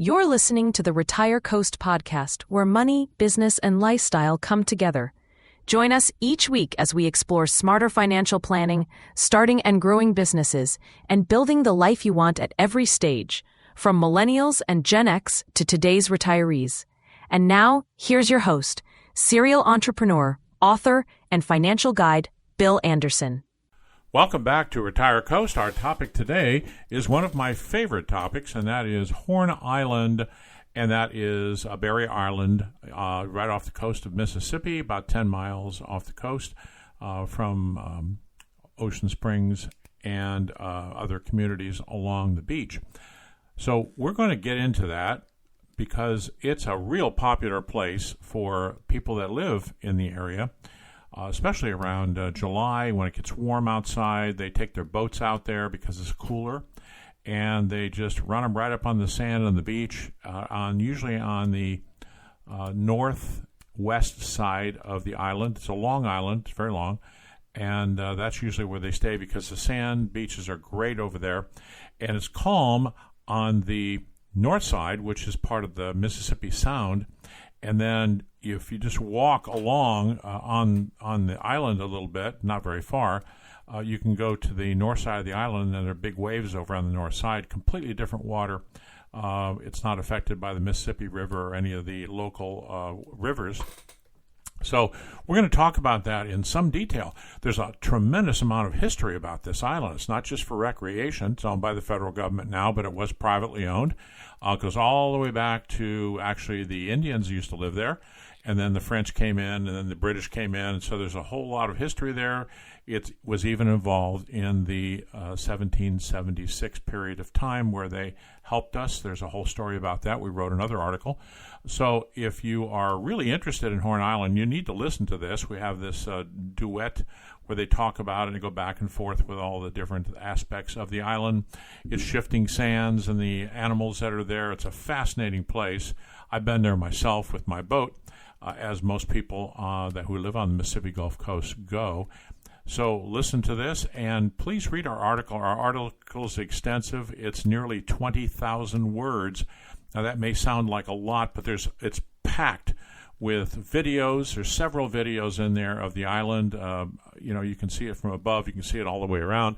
You're listening to the RetireCoast Podcast, where money, business, and lifestyle come together. Join us each week as we explore smarter financial planning, starting and growing businesses, and building the life you want at every stage, from millennials and Gen X to today's retirees. And now, here's your host, serial entrepreneur, author, and financial guide, Bill Anderson. Welcome back to RetireCoast. Our topic today is one of my favorite topics, and that is Horn Island, and that is a barrier island right off the coast of Mississippi, about 10 miles off the coast from Ocean Springs and other communities along the beach. So we're going to get into that because it's a real popular place for people that live in the area. Especially around July when it gets warm outside. They take their boats out there because it's cooler, and they just run them right up on the sand on the beach, usually on the northwest side of the island. It's a long island, it's very long, and that's usually where they stay because the sand beaches are great over there, and it's calm on the north side, which is part of the Mississippi Sound. And then if you just walk along on the island a little bit, not very far, you can go to the north side of the island, and there are big waves over on the north side, completely different water. It's not affected by the Mississippi River or any of the local rivers. So we're going to talk about that in some detail. There's a tremendous amount of history about this island. It's not just for recreation. It's owned by the federal government now, but it was privately owned. It goes all the way back to actually the Indians used to live there, and then the French came in, and then the British came in. And so there's a whole lot of history there. It was even involved in the 1776 period of time where they helped us. There's a whole story about that. We wrote another article. So if you are really interested in Horn Island, you need to listen to this. We have this duet where they talk about it and go back and forth with all the different aspects of the island. It's shifting sands and the animals that are there. It's a fascinating place. I've been there myself with my boat, as most people who live on the Mississippi Gulf Coast go. So listen to this, and please read our article. Our article is extensive. It's nearly 20,000 words. Now, that may sound like a lot, but it's packed with videos. There's several videos in there of the island. You can see it from above. You can see it all the way around.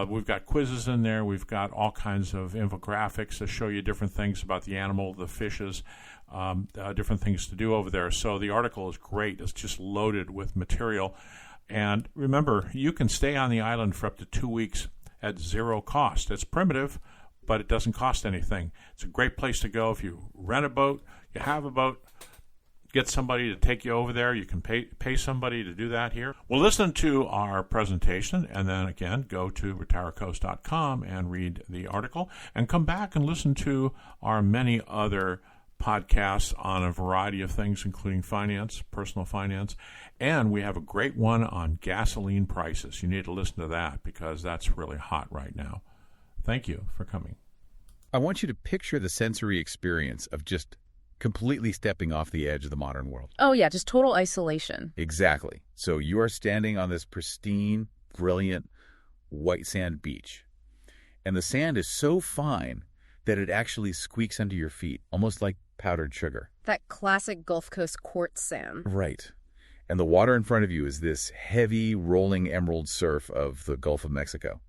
We've got quizzes in there. We've got all kinds of infographics that show you different things about the animal, the fishes, different things to do over there. So the article is great. It's just loaded with material. And remember, you can stay on the island for up to 2 weeks at zero cost. It's primitive, but it doesn't cost anything. It's a great place to go if you rent a boat, you have a boat, get somebody to take you over there. You can pay somebody to do that here. Well, listen to our presentation, and then again, go to RetireCoast.com and read the article, and come back and listen to our many other podcasts on a variety of things, including finance, personal finance, and we have a great one on gasoline prices. You need to listen to that because that's really hot right now. Thank you for coming. I want you to picture the sensory experience of just completely stepping off the edge of the modern world. Oh, yeah, just total isolation. Exactly. So you are standing on this pristine, brilliant, white sand beach, and the sand is so fine that it actually squeaks under your feet, almost like powdered sugar. That classic Gulf Coast quartz sand. Right. And the water in front of you is this heavy, rolling emerald surf of the Gulf of Mexico.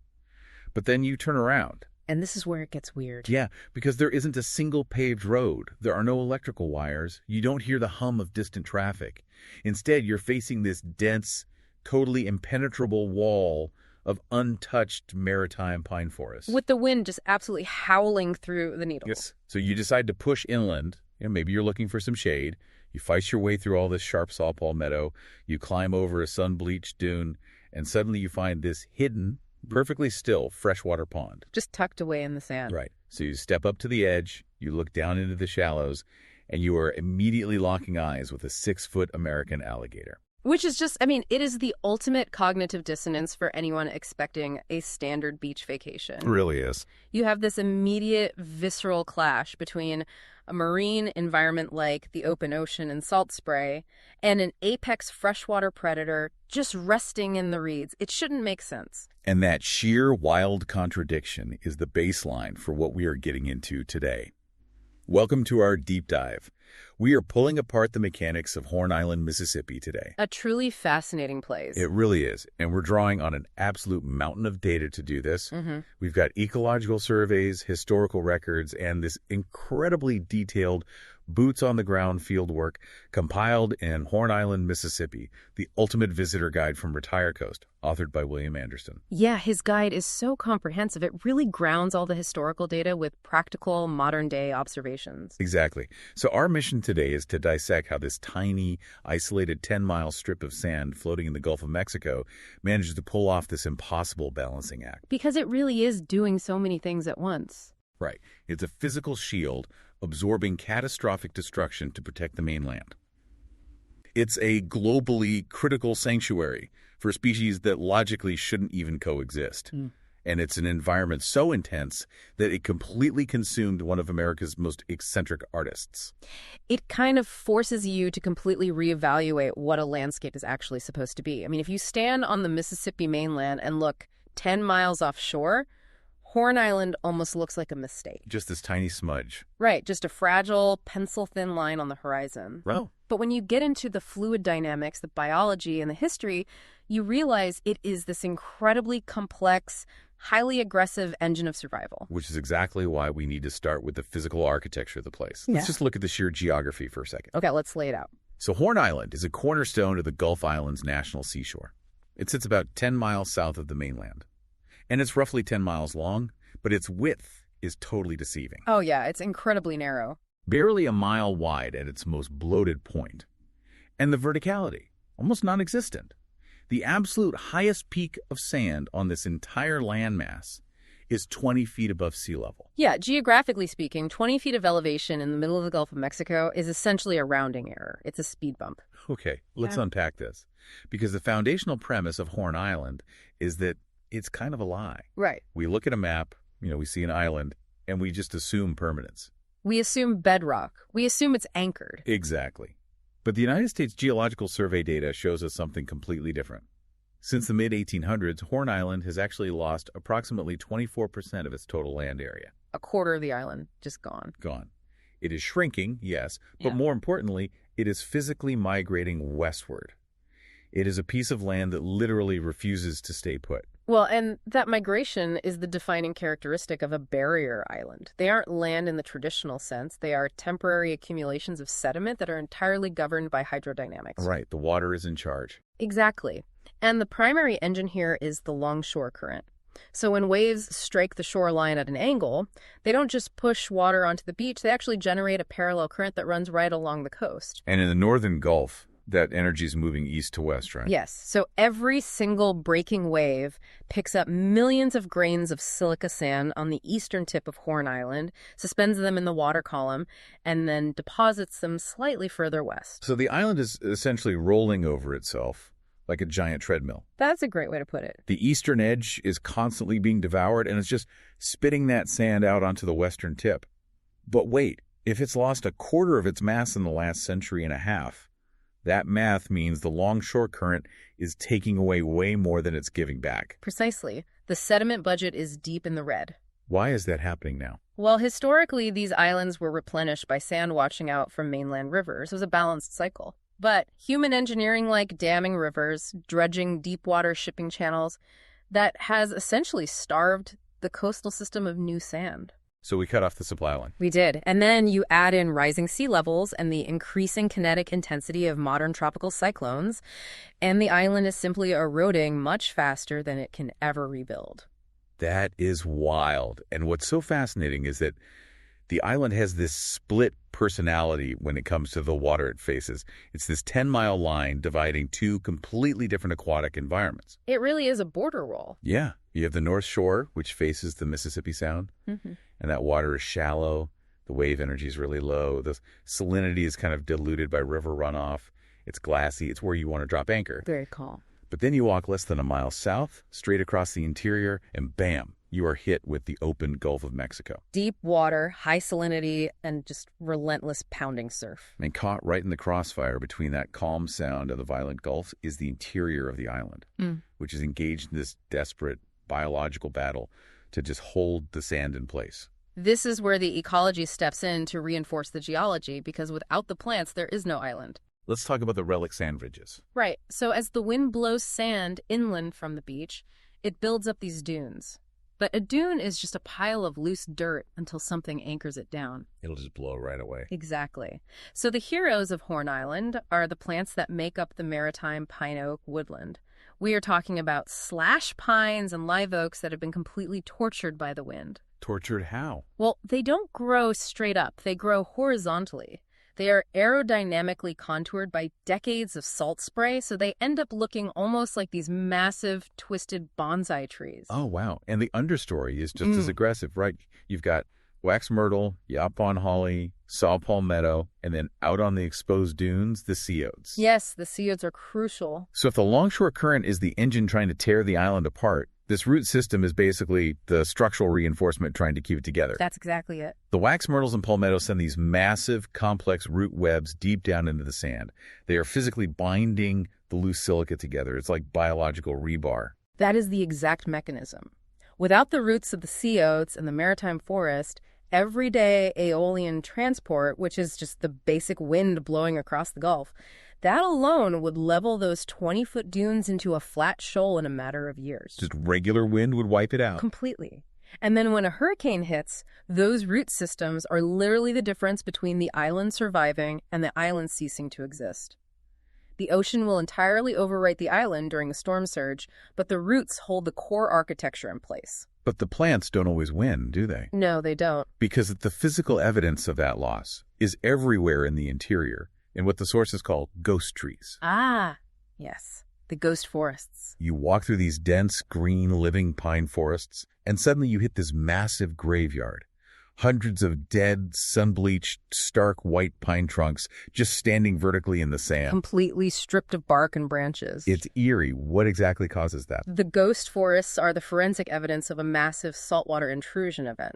But then you turn around. And this is where it gets weird. Yeah, because there isn't a single paved road. There are no electrical wires. You don't hear the hum of distant traffic. Instead, you're facing this dense, totally impenetrable wall of untouched maritime pine forest. With the wind just absolutely howling through the needles. Yes. So you decide to push inland. Maybe you're looking for some shade. You fight your way through all this sharp saw palmetto. You climb over a sun-bleached dune, and suddenly you find this hidden, perfectly still freshwater pond. Just tucked away in the sand. Right. So you step up to the edge, you look down into the shallows, and you are immediately locking eyes with a 6-foot American alligator. Which is just, it is the ultimate cognitive dissonance for anyone expecting a standard beach vacation. It really is. You have this immediate visceral clash between a marine environment like the open ocean and salt spray and an apex freshwater predator just resting in the reeds. It shouldn't make sense. And that sheer wild contradiction is the baseline for what we are getting into today. Welcome to our deep dive. We are pulling apart the mechanics of Horn Island, Mississippi today. A truly fascinating place. It really is, and we're drawing on an absolute mountain of data to do this. We've got ecological surveys, historical records, and this incredibly detailed boots-on-the-ground field work compiled in Horn Island, Mississippi, the ultimate visitor guide from RetireCoast, authored by William Anderson. Yeah, his guide is so comprehensive. It really grounds all the historical data with practical, modern-day observations. Exactly. So our mission today is to dissect how this tiny, isolated 10-mile strip of sand floating in the Gulf of Mexico manages to pull off this impossible balancing act. Because it really is doing so many things at once. Right. It's a physical shield absorbing catastrophic destruction to protect the mainland. It's a globally critical sanctuary for species that logically shouldn't even coexist. And it's an environment so intense that it completely consumed one of America's most eccentric artists. It kind of forces you to completely reevaluate what a landscape is actually supposed to be. I mean, if you stand on the Mississippi mainland and look 10 miles offshore, Horn Island almost looks like a mistake. Just this tiny smudge. Right, just a fragile, pencil-thin line on the horizon. Well, But when you get into the fluid dynamics, the biology, and the history, you realize it is this incredibly complex, highly aggressive engine of survival. which is exactly why we need to start with the physical architecture of the place. Let's just look at the sheer geography for a second. Okay, let's lay it out. So Horn Island is a cornerstone of the Gulf Islands National Seashore. It sits about 10 miles south of the mainland. And it's roughly 10 miles long, but its width is totally deceiving. Oh yeah, it's incredibly narrow. Barely a mile wide at its most bloated point. And the verticality, almost non-existent. The absolute highest peak of sand on this entire landmass is 20 feet above sea level. Yeah, geographically speaking, 20 feet of elevation in the middle of the Gulf of Mexico is essentially a rounding error. It's a speed bump. Okay, let's unpack this. Because the foundational premise of Horn Island is that it's kind of a lie. Right. We look at a map, we see an island, and we just assume permanence. We assume bedrock. We assume it's anchored. Exactly. But the United States Geological Survey data shows us something completely different. Since the mid-1800s, Horn Island has actually lost approximately 24% of its total land area. A quarter of the island just gone. Gone. It is shrinking, yes, but Yeah. more importantly, it is physically migrating westward. It is a piece of land that literally refuses to stay put. Well, and that migration is the defining characteristic of a barrier island. They aren't land in the traditional sense. They are temporary accumulations of sediment that are entirely governed by hydrodynamics. Right, the water is in charge. Exactly. And the primary engine here is the longshore current. So when waves strike the shoreline at an angle, they don't just push water onto the beach, they actually generate a parallel current that runs right along the coast. And in the northern Gulf, that energy is moving east to west, right? Yes. So every single breaking wave picks up millions of grains of silica sand on the eastern tip of Horn Island, suspends them in the water column, and then deposits them slightly further west. So the island is essentially rolling over itself like a giant treadmill. That's a great way to put it. The eastern edge is constantly being devoured, and it's just spitting that sand out onto the western tip. But wait, if it's lost a quarter of its mass in the last century and a half, that math means the longshore current is taking away way more than it's giving back. Precisely. The sediment budget is deep in the red. Why is that happening now? Well, historically, these islands were replenished by sand washing out from mainland rivers. It was a balanced cycle. But human engineering like damming rivers, dredging deep water shipping channels, that has essentially starved the coastal system of new sand. So we cut off the supply line. We did. And then you add in rising sea levels and the increasing kinetic intensity of modern tropical cyclones, and the island is simply eroding much faster than it can ever rebuild. That is wild. And what's so fascinating is that the island has this split personality when it comes to the water it faces. It's this 10-mile line dividing two completely different aquatic environments. It really is a border wall. Yeah. You have the North Shore, which faces the Mississippi Sound, and that water is shallow. The wave energy is really low. The salinity is kind of diluted by river runoff. It's glassy. It's where you want to drop anchor. Very calm. But then you walk less than a mile south, straight across the interior, and bam, you are hit with the open Gulf of Mexico. Deep water, high salinity, and just relentless pounding surf. And caught right in the crossfire between that calm sound and the violent Gulf is the interior of the island, which is engaged in this desperate biological battle to just hold the sand in place. This is where the ecology steps in to reinforce the geology, because without the plants, there is no island. Let's talk about the relic sand ridges. Right. So as the wind blows sand inland from the beach, it builds up these dunes. But a dune is just a pile of loose dirt until something anchors it down. It'll just blow right away. Exactly. So the heroes of Horn Island are the plants that make up the maritime pine oak woodland. We are talking about slash pines and live oaks that have been completely tortured by the wind. Tortured how? Well, they don't grow straight up. They grow horizontally. They are aerodynamically contoured by decades of salt spray, so they end up looking almost like these massive, twisted bonsai trees. Oh, wow. And the understory is just as aggressive, right? You've got wax myrtle, yaupon holly, saw palmetto, and then out on the exposed dunes, the sea oats. Yes, the sea oats are crucial. So if the longshore current is the engine trying to tear the island apart, this root system is basically the structural reinforcement trying to keep it together. That's exactly it. The wax myrtles and palmettos send these massive, complex root webs deep down into the sand. They are physically binding the loose silica together. It's like biological rebar. That is the exact mechanism. Without the roots of the sea oats and the maritime forest, everyday aeolian transport, which is just the basic wind blowing across the Gulf, that alone would level those 20-foot dunes into a flat shoal in a matter of years. Just regular wind would wipe it out. Completely. And then when a hurricane hits, those root systems are literally the difference between the island surviving and the island ceasing to exist. The ocean will entirely overwrite the island during a storm surge, but the roots hold the core architecture in place. But the plants don't always win, do they? No, they don't. Because the physical evidence of that loss is everywhere in the interior, in what the sources call ghost trees. Ah, yes. The ghost forests. You walk through these dense, green, living pine forests, and suddenly you hit this massive graveyard. Hundreds of dead, sun-bleached, stark white pine trunks just standing vertically in the sand. Completely stripped of bark and branches. It's eerie. What exactly causes that? The ghost forests are the forensic evidence of a massive saltwater intrusion event.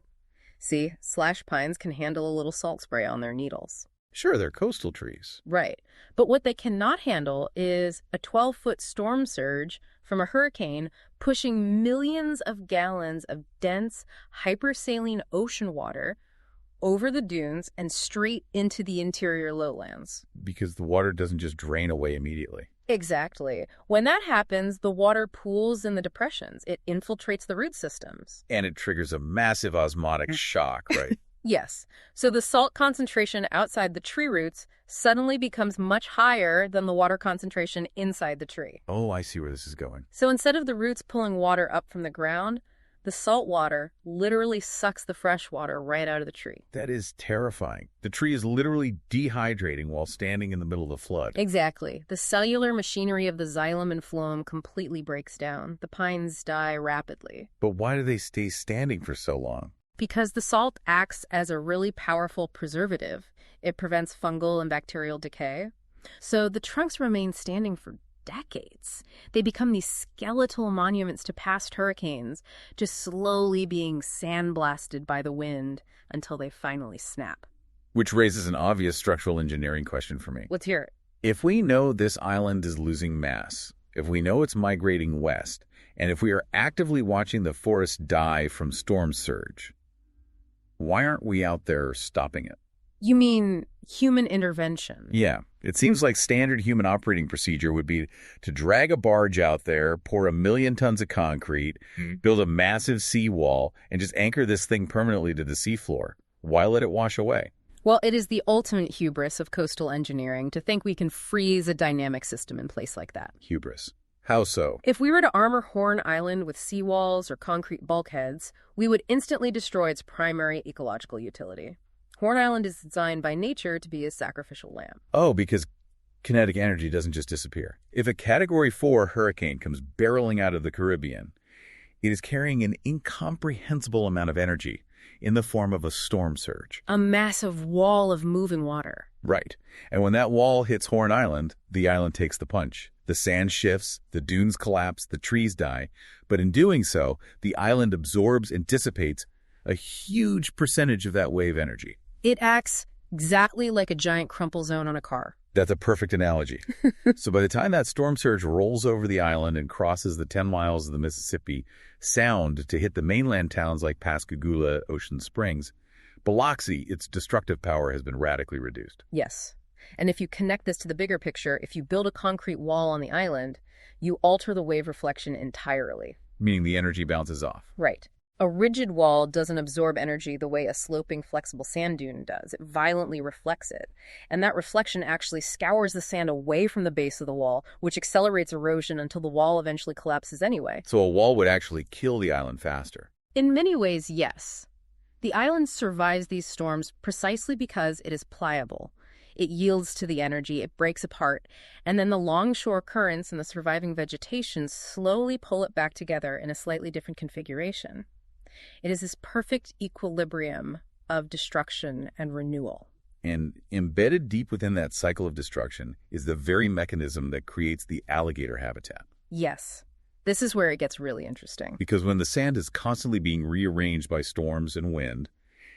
See, slash pines can handle a little salt spray on their needles. Sure, they're coastal trees. Right. But what they cannot handle is a 12-foot storm surge from a hurricane pushing millions of gallons of dense, hypersaline ocean water over the dunes and straight into the interior lowlands. Because the water doesn't just drain away immediately. Exactly. When that happens, the water pools in the depressions. It infiltrates the root systems. And it triggers a massive osmotic shock, right? Yes. So the salt concentration outside the tree roots suddenly becomes much higher than the water concentration inside the tree. Oh, I see where this is going. So instead of the roots pulling water up from the ground, the salt water literally sucks the fresh water right out of the tree. That is terrifying. The tree is literally dehydrating while standing in the middle of the flood. Exactly. The cellular machinery of the xylem and phloem completely breaks down. The pines die rapidly. But why do they stay standing for so long? Because the salt acts as a really powerful preservative. It prevents fungal and bacterial decay. So the trunks remain standing for decades. They become these skeletal monuments to past hurricanes, just slowly being sandblasted by the wind until they finally snap. Which raises an obvious structural engineering question for me. Let's hear it. If we know this island is losing mass, if we know it's migrating west, and if we are actively watching the forest die from storm surge, why aren't we out there stopping it? You mean human intervention? Yeah. It seems like standard human operating procedure would be to drag a barge out there, pour 1 million tons of concrete, build a massive seawall, and just anchor this thing permanently to the seafloor. Why let it wash away? Well, it is the ultimate hubris of coastal engineering to think we can freeze a dynamic system in place like that. Hubris. How so? If we were to armor Horn Island with seawalls or concrete bulkheads, we would instantly destroy its primary ecological utility. Horn Island is designed by nature to be a sacrificial lamb. Oh, because kinetic energy doesn't just disappear. If a Category 4 hurricane comes barreling out of the Caribbean, it is carrying an incomprehensible amount of energy in the form of a storm surge. A massive wall of moving water. Right. And when that wall hits Horn Island, the island takes the punch. The sand shifts, the dunes collapse, the trees die. But in doing so, the island absorbs and dissipates a huge percentage of that wave energy. It acts exactly like a giant crumple zone on a car. That's a perfect analogy. So by the time that storm surge rolls over the island and crosses the 10 miles of the Mississippi Sound to hit the mainland towns like Pascagoula, Ocean Springs, Biloxi, its destructive power has been radically reduced. Yes. And if you connect this to the bigger picture, if you build a concrete wall on the island, you alter the wave reflection entirely. Meaning the energy bounces off. Right. A rigid wall doesn't absorb energy the way a sloping, flexible sand dune does. It violently reflects it. And that reflection actually scours the sand away from the base of the wall, which accelerates erosion until the wall eventually collapses anyway. So a wall would actually kill the island faster. In many ways, yes. The island survives these storms precisely because it is pliable. It yields to the energy, it breaks apart, and then the longshore currents and the surviving vegetation slowly pull it back together in a slightly different configuration. It is this perfect equilibrium of destruction and renewal. And embedded deep within that cycle of destruction is the very mechanism that creates the alligator habitat. Yes, this is where it gets really interesting. Because when the sand is constantly being rearranged by storms and wind,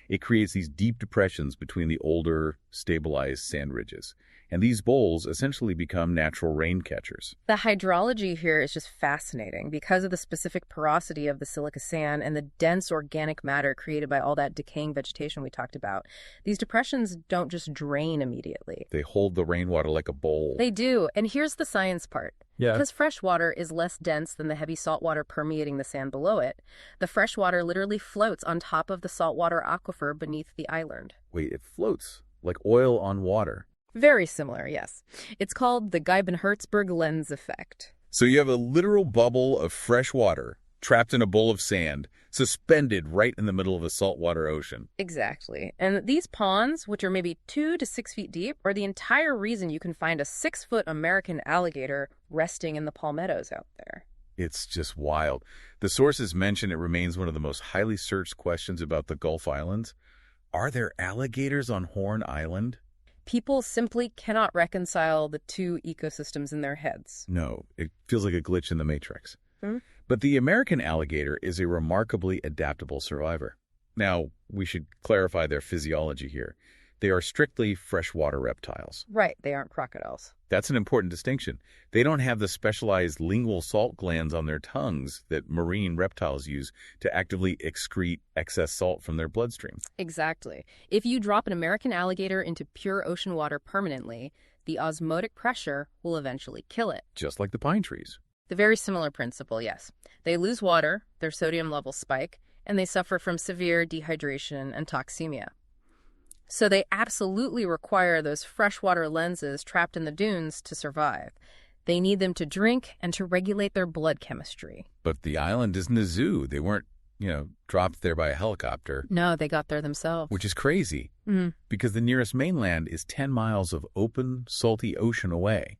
it creates these deep depressions between the older, stabilized sand ridges. And these bowls essentially become natural rain catchers. The hydrology here is just fascinating because of the specific porosity of the silica sand and the dense organic matter created by all that decaying vegetation we talked about. These depressions don't just drain immediately. They hold the rainwater like a bowl. They do. And here's the science part. Yeah. Because fresh water is less dense than the heavy salt water permeating the sand below it, the fresh water literally floats on top of the saltwater aquifer beneath the island. Wait, it floats like oil on water. Very similar, yes. It's called the Geiben-Herzberg lens effect. So you have a literal bubble of fresh water trapped in a bowl of sand, suspended right in the middle of a saltwater ocean. Exactly. And these ponds, which are maybe 2 to 6 feet deep, are the entire reason you can find a 6-foot American alligator resting in the palmettos out there. It's just wild. The sources mention it remains one of the most highly searched questions about the Gulf Islands. Are there alligators on Horn Island? People simply cannot reconcile the two ecosystems in their heads. No, it feels like a glitch in the matrix. Hmm? But the American alligator is a remarkably adaptable survivor. Now, we should clarify their physiology here. They are strictly freshwater reptiles. Right, they aren't crocodiles. That's an important distinction. They don't have the specialized lingual salt glands on their tongues that marine reptiles use to actively excrete excess salt from their bloodstream. Exactly. If you drop an American alligator into pure ocean water permanently, the osmotic pressure will eventually kill it. Just like the pine trees. The very similar principle, yes. They lose water, their sodium levels spike, and they suffer from severe dehydration and toxemia. So they absolutely require those freshwater lenses trapped in the dunes to survive. They need them to drink and to regulate their blood chemistry. But the island isn't a zoo. They weren't, dropped there by a helicopter. No, they got there themselves. Which is crazy, because the nearest mainland is 10 miles of open, salty ocean away.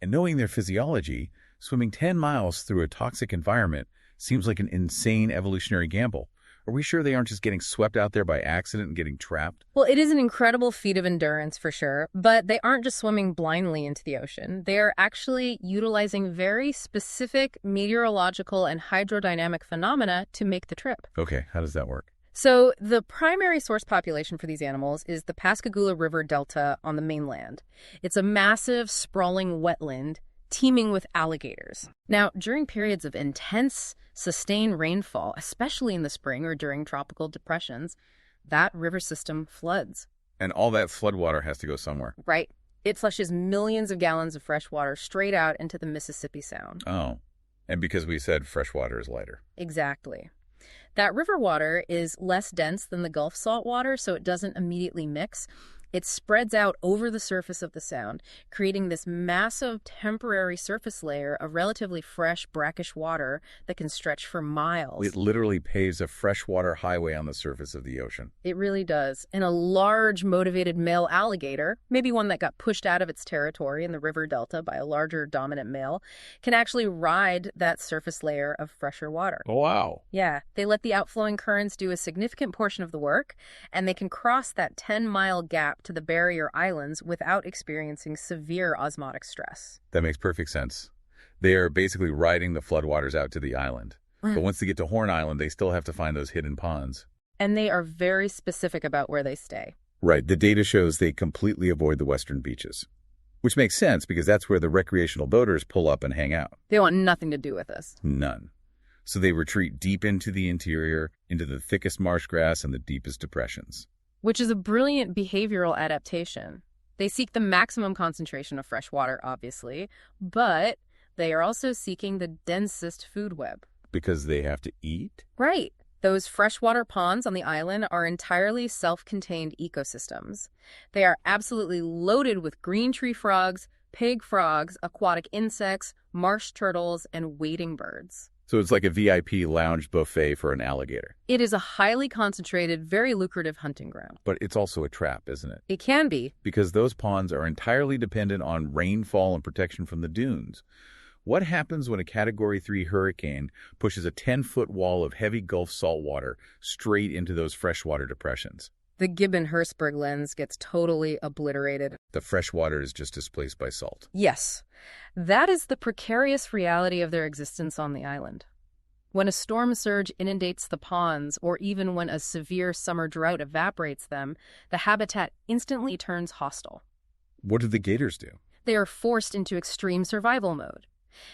And knowing their physiology, swimming 10 miles through a toxic environment seems like an insane evolutionary gamble. Are we sure they aren't just getting swept out there by accident and getting trapped? Well, it is an incredible feat of endurance for sure, but they aren't just swimming blindly into the ocean. They are actually utilizing very specific meteorological and hydrodynamic phenomena to make the trip. Okay, how does that work? So the primary source population for these animals is the Pascagoula River Delta on the mainland. It's a massive, sprawling wetland teeming with alligators. Now, during periods of intense, sustained rainfall, especially in the spring or during tropical depressions, that river system floods. And all that floodwater has to go somewhere. Right. It flushes millions of gallons of fresh water straight out into the Mississippi Sound. Oh, and because we said fresh water is lighter. Exactly. That river water is less dense than the Gulf salt water, so it doesn't immediately mix. It spreads out over the surface of the Sound, creating this massive temporary surface layer of relatively fresh, brackish water that can stretch for miles. It literally paves a freshwater highway on the surface of the ocean. It really does. And a large, motivated male alligator, maybe one that got pushed out of its territory in the river delta by a larger dominant male, can actually ride that surface layer of fresher water. Oh, wow. Yeah, they let the outflowing currents do a significant portion of the work, and they can cross that 10-mile gap to the barrier islands without experiencing severe osmotic stress. That makes perfect sense. They are basically riding the floodwaters out to the island. But once they get to Horn Island, they still have to find those hidden ponds. And they are very specific about where they stay. Right. The data shows they completely avoid the western beaches. Which makes sense because that's where the recreational boaters pull up and hang out. They want nothing to do with us. None. So they retreat deep into the interior, into the thickest marsh grass and the deepest depressions. Which is a brilliant behavioral adaptation. They seek the maximum concentration of fresh water, obviously, but they are also seeking the densest food web. Because they have to eat? Right. Those freshwater ponds on the island are entirely self-contained ecosystems. They are absolutely loaded with green tree frogs, pig frogs, aquatic insects, marsh turtles, and wading birds. So it's like a VIP lounge buffet for an alligator. It is a highly concentrated, very lucrative hunting ground. But it's also a trap, isn't it? It can be. Because those ponds are entirely dependent on rainfall and protection from the dunes. What happens when a Category 3 hurricane pushes a 10-foot wall of heavy Gulf saltwater straight into those freshwater depressions? The Gibbon-Hirschberg lens gets totally obliterated. The freshwater is just displaced by salt. Yes. That is the precarious reality of their existence on the island. When a storm surge inundates the ponds, or even when a severe summer drought evaporates them, the habitat instantly turns hostile. What do the gators do? They are forced into extreme survival mode.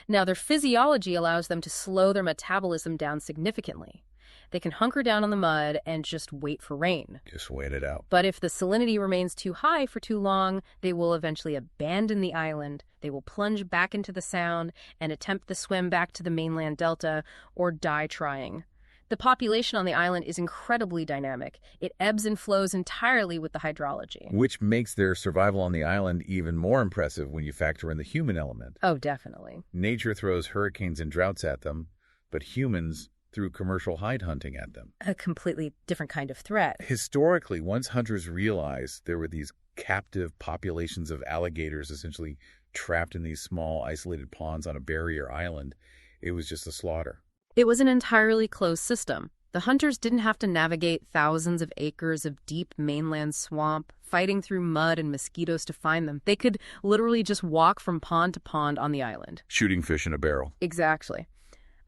Now, their physiology allows them to slow their metabolism down significantly. They can hunker down on the mud and just wait for rain. Just wait it out. But if the salinity remains too high for too long, they will eventually abandon the island, they will plunge back into the sound and attempt the swim back to the mainland delta, or die trying. The population on the island is incredibly dynamic. It ebbs and flows entirely with the hydrology. Which makes their survival on the island even more impressive when you factor in the human element. Oh, definitely. Nature throws hurricanes and droughts at them, but humans threw commercial hide hunting at them. A completely different kind of threat. Historically, once hunters realized there were these captive populations of alligators essentially trapped in these small isolated ponds on a barrier island, it was just a slaughter. It was an entirely closed system. The hunters didn't have to navigate thousands of acres of deep mainland swamp, fighting through mud and mosquitoes to find them. They could literally just walk from pond to pond on the island. Shooting fish in a barrel. Exactly.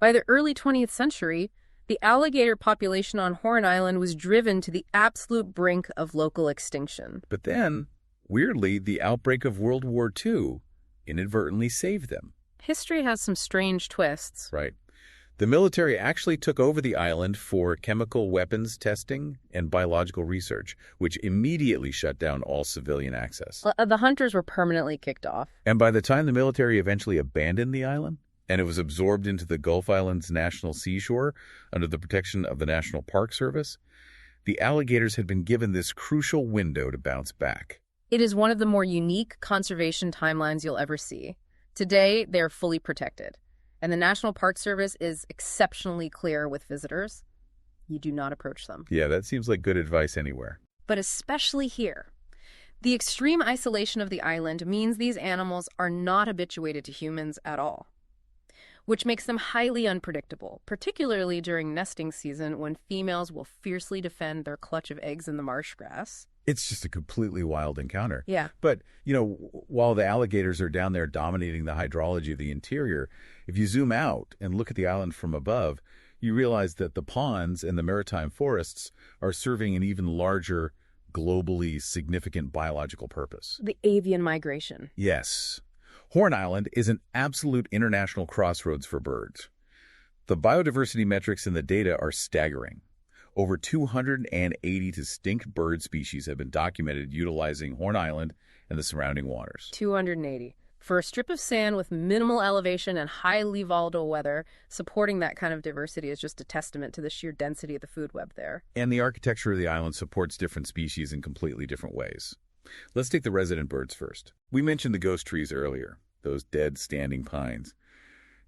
By the early 20th century, the alligator population on Horn Island was driven to the absolute brink of local extinction. But then, weirdly, the outbreak of World War II inadvertently saved them. History has some strange twists. Right. The military actually took over the island for chemical weapons testing and biological research, which immediately shut down all civilian access. The hunters were permanently kicked off. And by the time the military eventually abandoned the island, and it was absorbed into the Gulf Islands National Seashore under the protection of the National Park Service, the alligators had been given this crucial window to bounce back. It is one of the more unique conservation timelines you'll ever see. Today, they are fully protected. And the National Park Service is exceptionally clear with visitors. You do not approach them. Yeah, that seems like good advice anywhere. But especially here. The extreme isolation of the island means these animals are not habituated to humans at all, which makes them highly unpredictable, particularly during nesting season when females will fiercely defend their clutch of eggs in the marsh grass. It's just a completely wild encounter. Yeah. But, while the alligators are down there dominating the hydrology of the interior, if you zoom out and look at the island from above, you realize that the ponds and the maritime forests are serving an even larger, globally significant biological purpose. The avian migration. Yes. Horn Island is an absolute international crossroads for birds. The biodiversity metrics in the data are staggering. Over 280 distinct bird species have been documented utilizing Horn Island and the surrounding waters. 280. For a strip of sand with minimal elevation and highly volatile weather, supporting that kind of diversity is just a testament to the sheer density of the food web there. And the architecture of the island supports different species in completely different ways. Let's take the resident birds first. We mentioned the ghost trees earlier, those dead standing pines.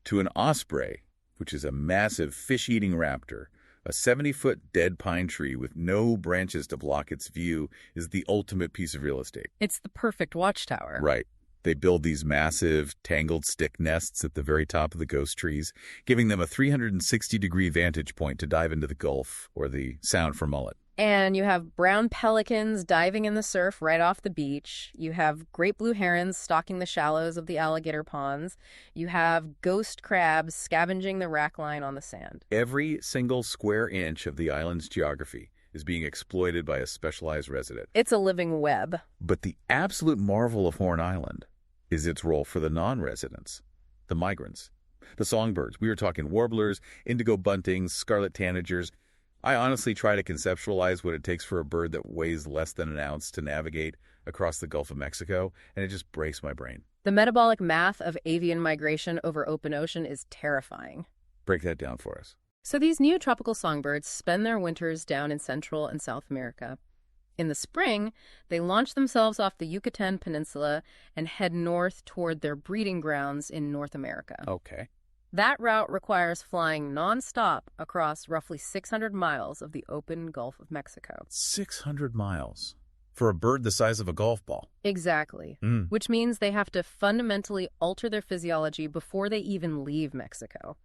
To an osprey, which is a massive fish-eating raptor, a 70-foot dead pine tree with no branches to block its view is the ultimate piece of real estate. It's the perfect watchtower. Right. They build these massive, tangled stick nests at the very top of the ghost trees, giving them a 360-degree vantage point to dive into the Gulf or the Sound for mullet. And you have brown pelicans diving in the surf right off the beach. You have great blue herons stalking the shallows of the alligator ponds. You have ghost crabs scavenging the rack line on the sand. Every single square inch of the island's geography is being exploited by a specialized resident. It's a living web. But the absolute marvel of Horn Island is its role for the non-residents, the migrants, the songbirds. We were talking warblers, indigo buntings, scarlet tanagers. I honestly try to conceptualize what it takes for a bird that weighs less than an ounce to navigate across the Gulf of Mexico, and it just breaks my brain. The metabolic math of avian migration over open ocean is terrifying. Break that down for us. So these neotropical songbirds spend their winters down in Central and South America. In the spring, they launch themselves off the Yucatan Peninsula and head north toward their breeding grounds in North America. Okay. That route requires flying nonstop across roughly 600 miles of the open Gulf of Mexico. 600 miles for a bird the size of a golf ball. Exactly. Which means they have to fundamentally alter their physiology before they even leave Mexico.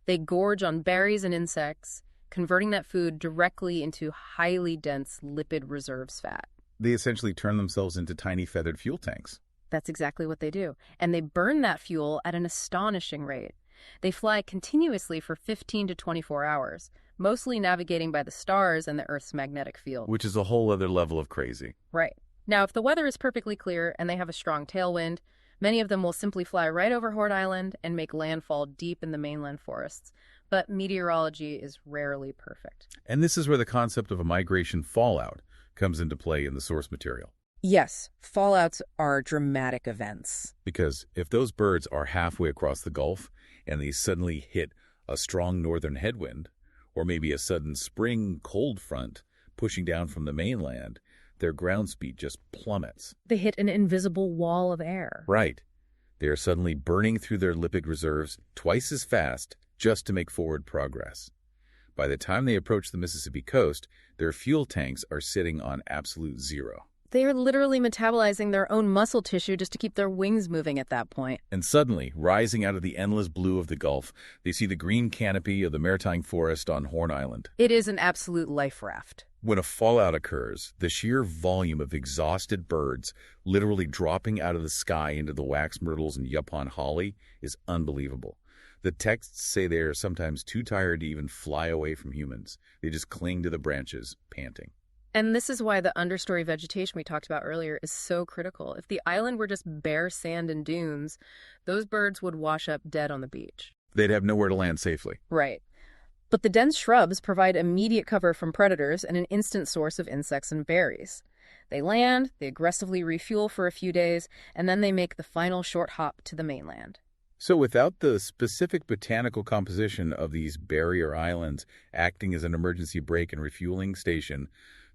They gorge on berries and insects, converting that food directly into highly dense lipid reserves fat. They essentially turn themselves into tiny feathered fuel tanks. That's exactly what they do. And they burn that fuel at an astonishing rate. They fly continuously for 15 to 24 hours, mostly navigating by the stars and the Earth's magnetic field. Which is a whole other level of crazy. Right. Now, if the weather is perfectly clear and they have a strong tailwind, many of them will simply fly right over Horde Island and make landfall deep in the mainland forests. But meteorology is rarely perfect. And this is where the concept of a migration fallout comes into play in the source material. Yes, fallouts are dramatic events. Because if those birds are halfway across the Gulf and they suddenly hit a strong northern headwind, or maybe a sudden spring cold front pushing down from the mainland, their ground speed just plummets. They hit an invisible wall of air. Right. They are suddenly burning through their lipid reserves twice as fast just to make forward progress. By the time they approach the Mississippi coast, their fuel tanks are sitting on absolute zero. They are literally metabolizing their own muscle tissue just to keep their wings moving at that point. And suddenly, rising out of the endless blue of the Gulf, they see the green canopy of the maritime forest on Horn Island. It is an absolute life raft. When a fallout occurs, the sheer volume of exhausted birds literally dropping out of the sky into the wax myrtles and Yupon holly is unbelievable. The texts say they are sometimes too tired to even fly away from humans. They just cling to the branches, panting. And this is why the understory vegetation we talked about earlier is so critical. If the island were just bare sand and dunes, those birds would wash up dead on the beach. They'd have nowhere to land safely. Right. But the dense shrubs provide immediate cover from predators and an instant source of insects and berries. They land, they aggressively refuel for a few days, and then they make the final short hop to the mainland. So without the specific botanical composition of these barrier islands acting as an emergency break and refueling station,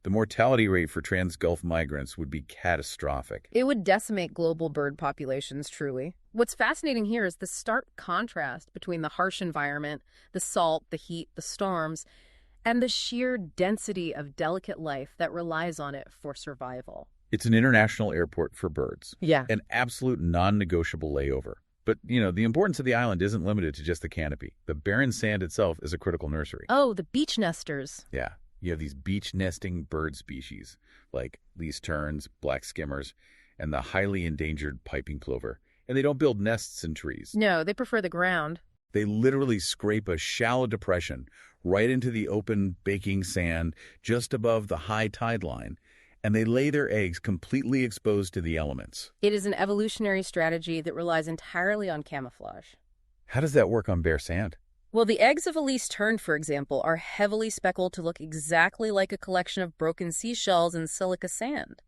the mortality rate for trans-Gulf migrants would be catastrophic. It would decimate global bird populations, truly. What's fascinating here is the stark contrast between the harsh environment, the salt, the heat, the storms, and the sheer density of delicate life that relies on it for survival. It's an international airport for birds. Yeah. An absolute non-negotiable layover. But, the importance of the island isn't limited to just the canopy. The barren sand itself is a critical nursery. Oh, the beach nesters. Yeah. You have these beach-nesting bird species, like least terns, black skimmers, and the highly endangered piping plover. And they don't build nests in trees. No, they prefer the ground. They literally scrape a shallow depression right into the open, baking sand just above the high tide line, and they lay their eggs completely exposed to the elements. It is an evolutionary strategy that relies entirely on camouflage. How does that work on bare sand? Well, the eggs of a least tern, for example, are heavily speckled to look exactly like a collection of broken seashells in silica sand.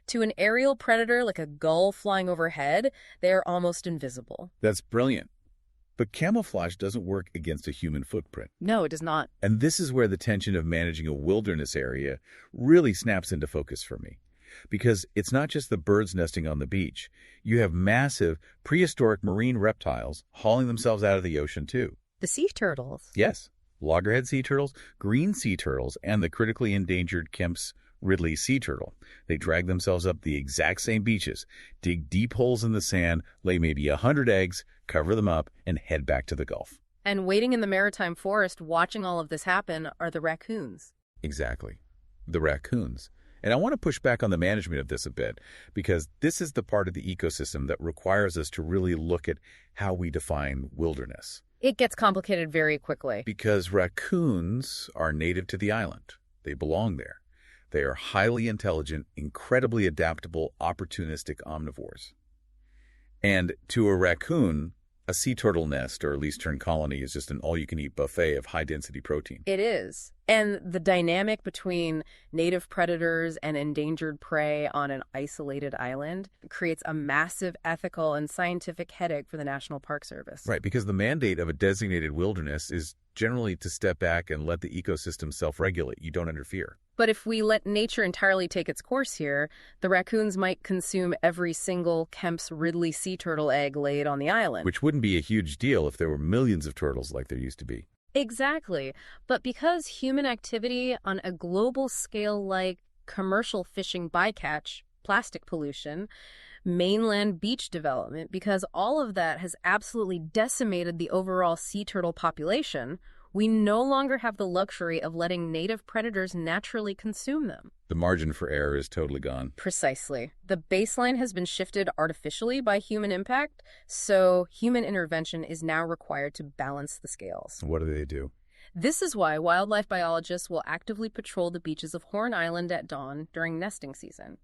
To an aerial predator like a gull flying overhead, they are almost invisible. That's brilliant. But camouflage doesn't work against a human footprint. No, it does not. And this is where the tension of managing a wilderness area really snaps into focus for me. Because it's not just the birds nesting on the beach. You have massive prehistoric marine reptiles hauling themselves out of the ocean too. The sea turtles. Yes, loggerhead sea turtles, green sea turtles, and the critically endangered Kemp's Ridley sea turtle. They drag themselves up the exact same beaches, dig deep holes in the sand, lay maybe 100 eggs, cover them up, and head back to the Gulf. And waiting in the maritime forest watching all of this happen are the raccoons. Exactly, the raccoons. And I want to push back on the management of this a bit, because this is the part of the ecosystem that requires us to really look at how we define wilderness. It gets complicated very quickly. Because raccoons are native to the island. They belong there. They are highly intelligent, incredibly adaptable, opportunistic omnivores. And to a raccoon, a sea turtle nest or least tern colony is just an all-you-can-eat buffet of high-density protein. It is. And the dynamic between native predators and endangered prey on an isolated island creates a massive ethical and scientific headache for the National Park Service. Right, because the mandate of a designated wilderness is generally to step back and let the ecosystem self-regulate. You don't interfere. But if we let nature entirely take its course here, the raccoons might consume every single Kemp's Ridley sea turtle egg laid on the island. Which wouldn't be a huge deal if there were millions of turtles like there used to be. Exactly. But because human activity on a global scale like commercial fishing bycatch, plastic pollution, mainland beach development, because all of that has absolutely decimated the overall sea turtle population, we no longer have the luxury of letting native predators naturally consume them. The margin for error is totally gone. Precisely. The baseline has been shifted artificially by human impact, so human intervention is now required to balance the scales. What do they do? This is why wildlife biologists will actively patrol the beaches of Horn Island at dawn during nesting season.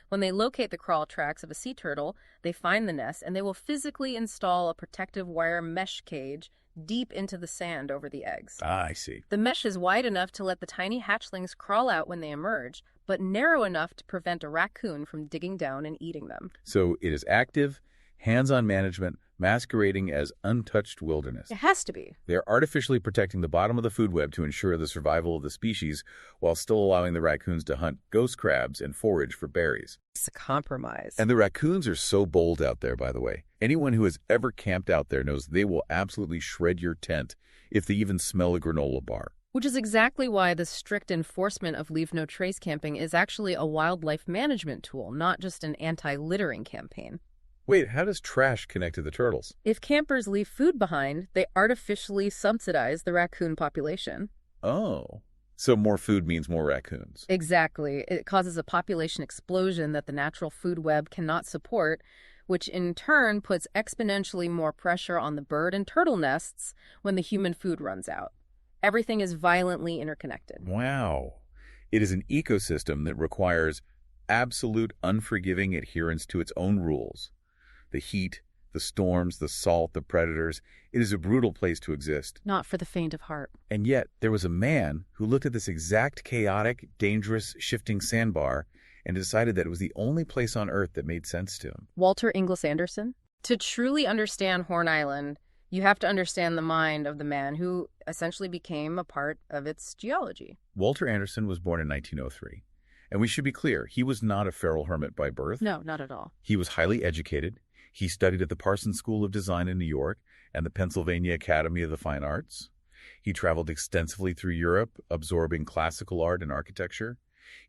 When they locate the crawl tracks of a sea turtle, they find the nest and they will physically install a protective wire mesh cage deep into the sand over the eggs. Ah, I see. The mesh is wide enough to let the tiny hatchlings crawl out when they emerge, but narrow enough to prevent a raccoon from digging down and eating them. So it is active, hands-on management, masquerading as untouched wilderness. It has to be. They're artificially protecting the bottom of the food web to ensure the survival of the species while still allowing the raccoons to hunt ghost crabs and forage for berries. It's a compromise. And the raccoons are so bold out there, by the way. Anyone who has ever camped out there knows they will absolutely shred your tent if they even smell a granola bar. Which is exactly why the strict enforcement of leave no trace camping is actually a wildlife management tool, not just an anti-littering campaign. Wait, how does trash connect to the turtles? If campers leave food behind, they artificially subsidize the raccoon population. Oh. So more food means more raccoons. Exactly. It causes a population explosion that the natural food web cannot support, which in turn puts exponentially more pressure on the bird and turtle nests when the human food runs out. Everything is violently interconnected. Wow. It is an ecosystem that requires absolute unforgiving adherence to its own rules. The heat, the storms, the salt, the predators. It is a brutal place to exist. Not for the faint of heart. And yet, there was a man who looked at this exact chaotic, dangerous, shifting sandbar and decided that it was the only place on Earth that made sense to him. Walter Inglis Anderson? To truly understand Horn Island, you have to understand the mind of the man who essentially became a part of its geology. Walter Anderson was born in 1903. And we should be clear, he was not a feral hermit by birth. No, not at all. He was highly educated. He studied at the Parsons School of Design in New York and the Pennsylvania Academy of the Fine Arts. He traveled extensively through Europe, absorbing classical art and architecture.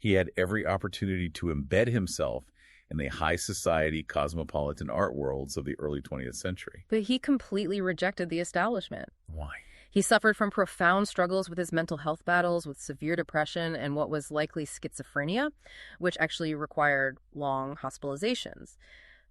He had every opportunity to embed himself in the high society cosmopolitan art worlds of the early 20th century. But he completely rejected the establishment. Why? He suffered from profound struggles with his mental health battles, with severe depression and what was likely schizophrenia, which actually required long hospitalizations.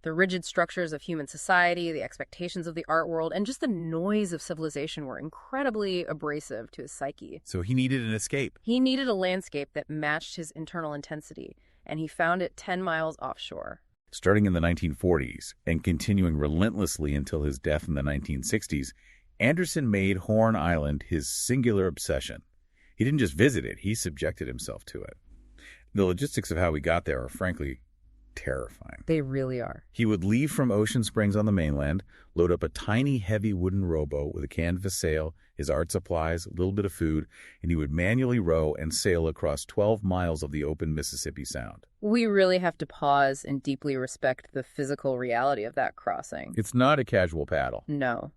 The rigid structures of human society, the expectations of the art world, and just the noise of civilization were incredibly abrasive to his psyche. So he needed an escape. He needed a landscape that matched his internal intensity, and he found it 10 miles offshore. Starting in the 1940s and continuing relentlessly until his death in the 1960s, Anderson made Horn Island his singular obsession. He didn't just visit it, he subjected himself to it. The logistics of how he got there are frankly terrifying. They really are. He would leave from Ocean Springs on the mainland, load up a tiny, heavy wooden rowboat with a canvas sail, his art supplies, a little bit of food, and he would manually row and sail across 12 miles of the open Mississippi Sound. We really have to pause and deeply respect the physical reality of that crossing. It's not a casual paddle. No.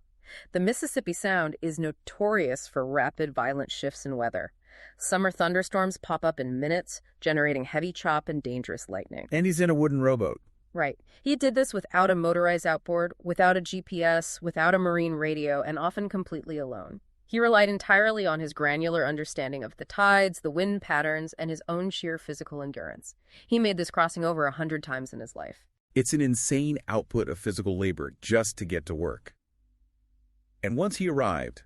The Mississippi Sound is notorious for rapid, violent shifts in weather. Summer thunderstorms pop up in minutes, generating heavy chop and dangerous lightning. And he's in a wooden rowboat. Right. He did this without a motorized outboard, without a GPS, without a marine radio, and often completely alone. He relied entirely on his granular understanding of the tides, the wind patterns, and his own sheer physical endurance. He made this crossing over 100 times in his life. It's an insane output of physical labor just to get to work. And once he arrived,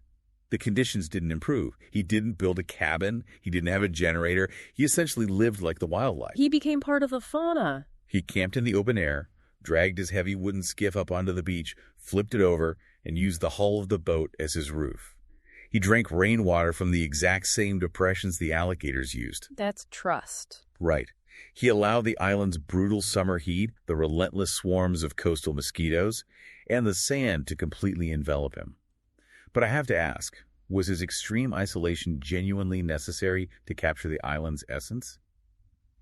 the conditions didn't improve. He didn't build a cabin. He didn't have a generator. He essentially lived like the wildlife. He became part of the fauna. He camped in the open air, dragged his heavy wooden skiff up onto the beach, flipped it over, and used the hull of the boat as his roof. He drank rainwater from the exact same depressions the alligators used. That's trust. Right. He allowed the island's brutal summer heat, the relentless swarms of coastal mosquitoes, and the sand to completely envelop him. But I have to ask, was his extreme isolation genuinely necessary to capture the island's essence?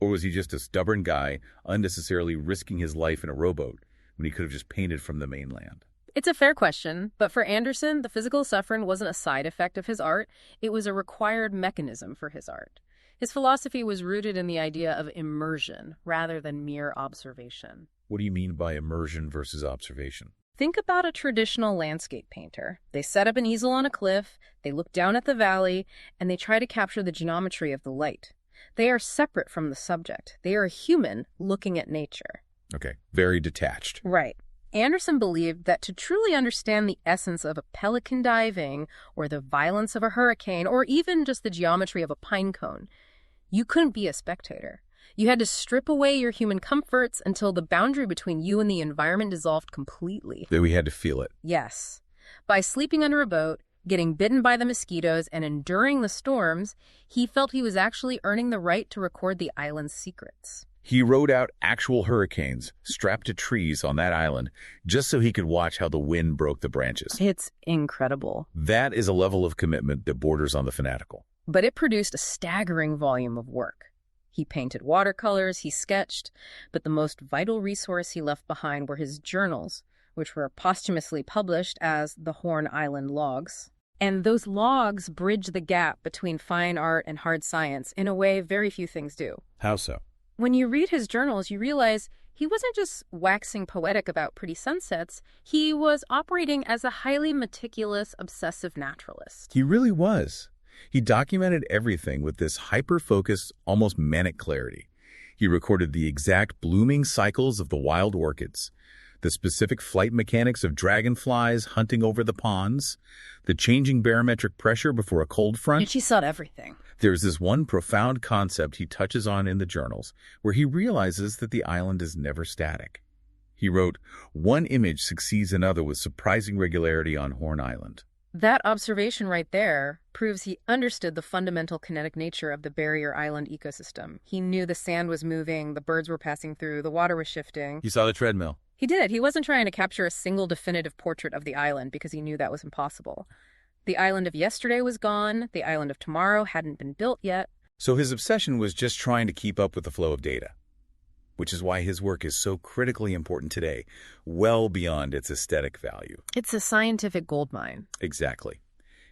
Or was he just a stubborn guy unnecessarily risking his life in a rowboat when he could have just painted from the mainland? It's a fair question, but for Anderson, the physical suffering wasn't a side effect of his art. It was a required mechanism for his art. His philosophy was rooted in the idea of immersion rather than mere observation. What do you mean by immersion versus observation? Think about a traditional landscape painter. They set up an easel on a cliff, they look down at the valley, and they try to capture the geometry of the light. They are separate from the subject. They are a human looking at nature. Okay, very detached. Right. Anderson believed that to truly understand the essence of a pelican diving, or the violence of a hurricane, or even just the geometry of a pine cone, you couldn't be a spectator. You had to strip away your human comforts until the boundary between you and the environment dissolved completely. That we had to feel it. Yes. By sleeping under a boat, getting bitten by the mosquitoes, and enduring the storms, he felt he was actually earning the right to record the island's secrets. He rode out actual hurricanes strapped to trees on that island just so he could watch how the wind broke the branches. It's incredible. That is a level of commitment that borders on the fanatical. But it produced a staggering volume of work. He painted watercolors, he sketched, but the most vital resource he left behind were his journals, which were posthumously published as the Horn Island Logs. And those logs bridge the gap between fine art and hard science in a way very few things do. How so? When you read his journals, you realize he wasn't just waxing poetic about pretty sunsets. He was operating as a highly meticulous, obsessive naturalist. He really was. He documented everything with this hyper-focused, almost manic clarity. He recorded the exact blooming cycles of the wild orchids, the specific flight mechanics of dragonflies hunting over the ponds, the changing barometric pressure before a cold front. And she saw everything. There's this one profound concept he touches on in the journals, where he realizes that the island is never static. He wrote, "One image succeeds another with surprising regularity on Horn Island." That observation right there proves he understood the fundamental kinetic nature of the barrier island ecosystem. He knew the sand was moving, the birds were passing through, the water was shifting. He saw the treadmill. He did. He wasn't trying to capture a single definitive portrait of the island because he knew that was impossible. The island of yesterday was gone. The island of tomorrow hadn't been built yet. So his obsession was just trying to keep up with the flow of data, which is why his work is so critically important today, well beyond its aesthetic value. It's a scientific goldmine. Exactly.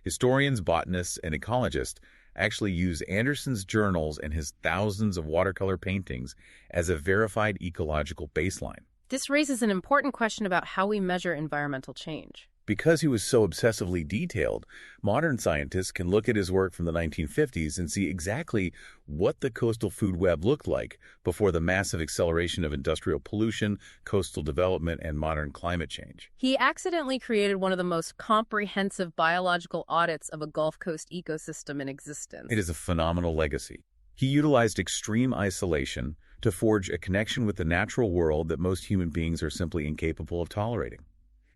Historians, botanists, and ecologists actually use Anderson's journals and his thousands of watercolor paintings as a verified ecological baseline. This raises an important question about how we measure environmental change. Because he was so obsessively detailed, modern scientists can look at his work from the 1950s and see exactly what the coastal food web looked like before the massive acceleration of industrial pollution, coastal development, and modern climate change. He accidentally created one of the most comprehensive biological audits of a Gulf Coast ecosystem in existence. It is a phenomenal legacy. He utilized extreme isolation to forge a connection with the natural world that most human beings are simply incapable of tolerating.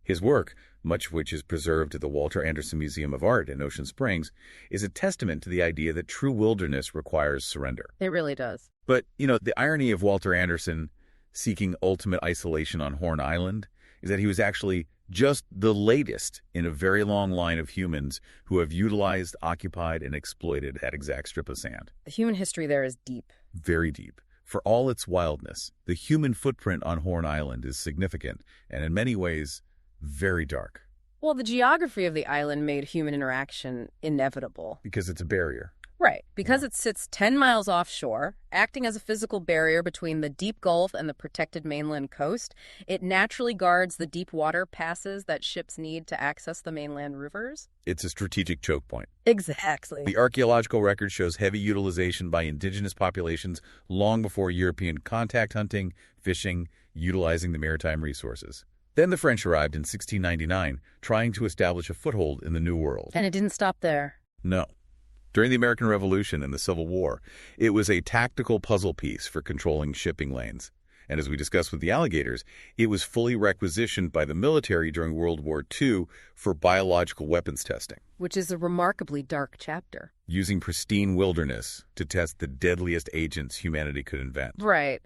His work, much of which is preserved at the Walter Anderson Museum of Art in Ocean Springs, is a testament to the idea that true wilderness requires surrender. It really does. But, the irony of Walter Anderson seeking ultimate isolation on Horn Island is that he was actually just the latest in a very long line of humans who have utilized, occupied, and exploited that exact strip of sand. The human history there is deep. Very deep. For all its wildness, the human footprint on Horn Island is significant and in many ways very dark. Well, the geography of the island made human interaction inevitable. Because it's a barrier. Right. Because it sits 10 miles offshore, acting as a physical barrier between the deep Gulf and the protected mainland coast, it naturally guards the deep water passes that ships need to access the mainland rivers. It's a strategic choke point. Exactly. The archaeological record shows heavy utilization by indigenous populations long before European contact hunting, fishing, utilizing the maritime resources. Then the French arrived in 1699, trying to establish a foothold in the New World. And it didn't stop there. No. During the American Revolution and the Civil War, it was a tactical puzzle piece for controlling shipping lanes. And as we discussed with the alligators, it was fully requisitioned by the military during World War II for biological weapons testing. Which is a remarkably dark chapter. Using pristine wilderness to test the deadliest agents humanity could invent. Right.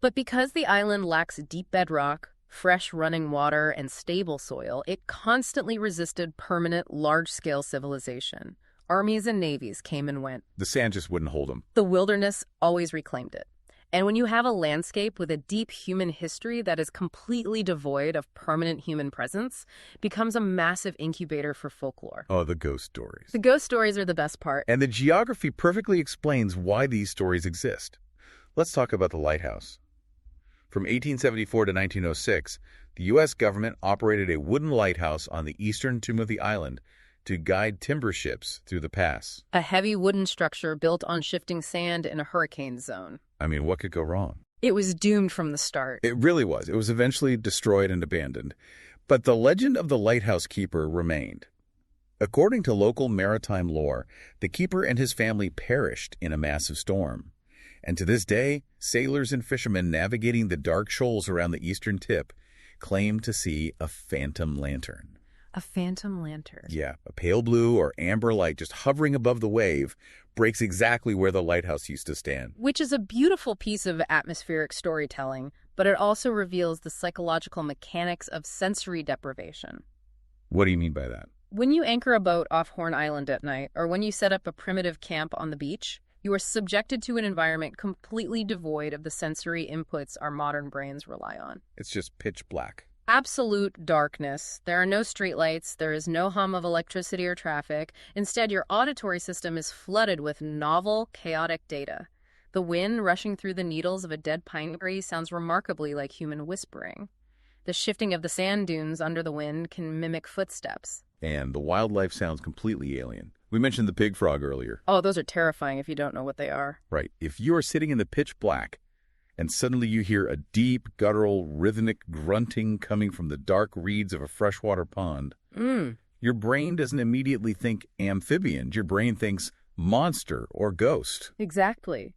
But because the island lacks deep bedrock, fresh running water, and stable soil, it constantly resisted permanent, large-scale civilization. Armies and navies came and went. The sand just wouldn't hold them. The wilderness always reclaimed it. And when you have a landscape with a deep human history that is completely devoid of permanent human presence, it becomes a massive incubator for folklore. Oh, the ghost stories. The ghost stories are the best part. And the geography perfectly explains why these stories exist. Let's talk about the lighthouse. From 1874 to 1906, the U.S. government operated a wooden lighthouse on the eastern tip of the island to guide timber ships through the pass. A heavy wooden structure built on shifting sand in a hurricane zone. I mean, what could go wrong? It was doomed from the start. It really was. It was eventually destroyed and abandoned. But the legend of the lighthouse keeper remained. According to local maritime lore, the keeper and his family perished in a massive storm. And to this day, sailors and fishermen navigating the dark shoals around the eastern tip claim to see a phantom lantern. A phantom lantern. Yeah, a pale blue or amber light just hovering above the wave breaks exactly where the lighthouse used to stand. Which is a beautiful piece of atmospheric storytelling, but it also reveals the psychological mechanics of sensory deprivation. What do you mean by that? When you anchor a boat off Horn Island at night, or when you set up a primitive camp on the beach, you are subjected to an environment completely devoid of the sensory inputs our modern brains rely on. It's just pitch black. Absolute darkness. There are no streetlights. There is no hum of electricity or traffic. Instead, your auditory system is flooded with novel, chaotic data. The wind rushing through the needles of a dead pine tree sounds remarkably like human whispering. The shifting of the sand dunes under the wind can mimic footsteps. And the wildlife sounds completely alien. We mentioned the pig frog earlier. Oh, those are terrifying if you don't know what they are. Right. If you are sitting in the pitch black, and suddenly you hear a deep, guttural, rhythmic grunting coming from the dark reeds of a freshwater pond, your brain doesn't immediately think amphibian. Your brain thinks monster or ghost. Exactly.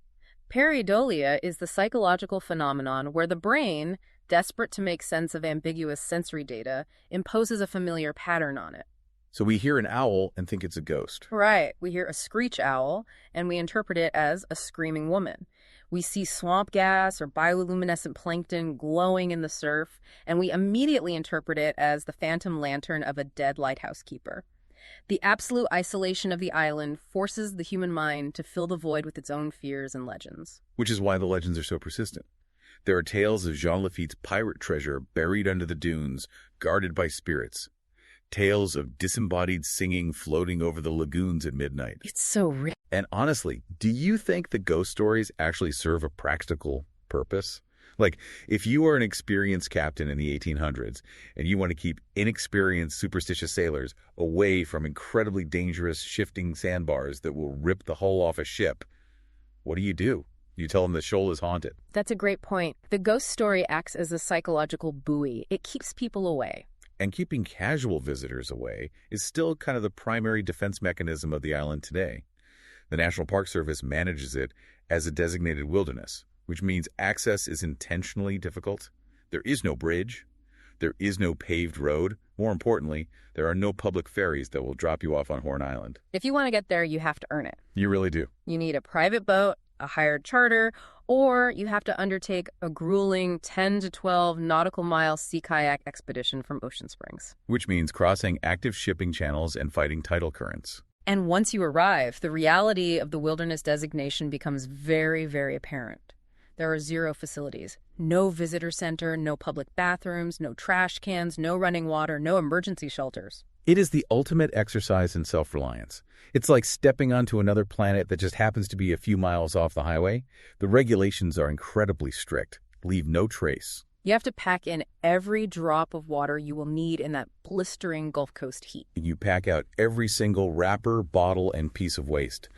Pareidolia is the psychological phenomenon where the brain, desperate to make sense of ambiguous sensory data, imposes a familiar pattern on it. So we hear an owl and think it's a ghost. Right. We hear a screech owl, and we interpret it as a screaming woman. We see swamp gas or bioluminescent plankton glowing in the surf, and we immediately interpret it as the phantom lantern of a dead lighthouse keeper. The absolute isolation of the island forces the human mind to fill the void with its own fears and legends. Which is why the legends are so persistent. There are tales of Jean Lafitte's pirate treasure buried under the dunes, guarded by spirits. Tales of disembodied singing floating over the lagoons at midnight. It's so real. And honestly, do you think the ghost stories actually serve a practical purpose? Like, if you are an experienced captain in the 1800s and you want to keep inexperienced, superstitious sailors away from incredibly dangerous shifting sandbars that will rip the hull off a ship, what do? You tell them the shoal is haunted. That's a great point. The ghost story acts as a psychological buoy. It keeps people away. And keeping casual visitors away is still kind of the primary defense mechanism of the island today. The National Park Service manages it as a designated wilderness, which means access is intentionally difficult. There is no bridge. There is no paved road. More importantly, there are no public ferries that will drop you off on Horn Island. If you want to get there, you have to earn it. You really do. You need a private boat, a hired charter, or you have to undertake a grueling 10 to 12 nautical mile sea kayak expedition from Ocean Springs. Which means crossing active shipping channels and fighting tidal currents. And once you arrive, the reality of the wilderness designation becomes very, very apparent. There are 0 facilities, no visitor center, no public bathrooms, no trash cans, no running water, no emergency shelters. It is the ultimate exercise in self-reliance. It's like stepping onto another planet that just happens to be a few miles off the highway. The regulations are incredibly strict. Leave no trace. You have to pack in every drop of water you will need in that blistering Gulf Coast heat. You pack out every single wrapper, bottle, and piece of waste.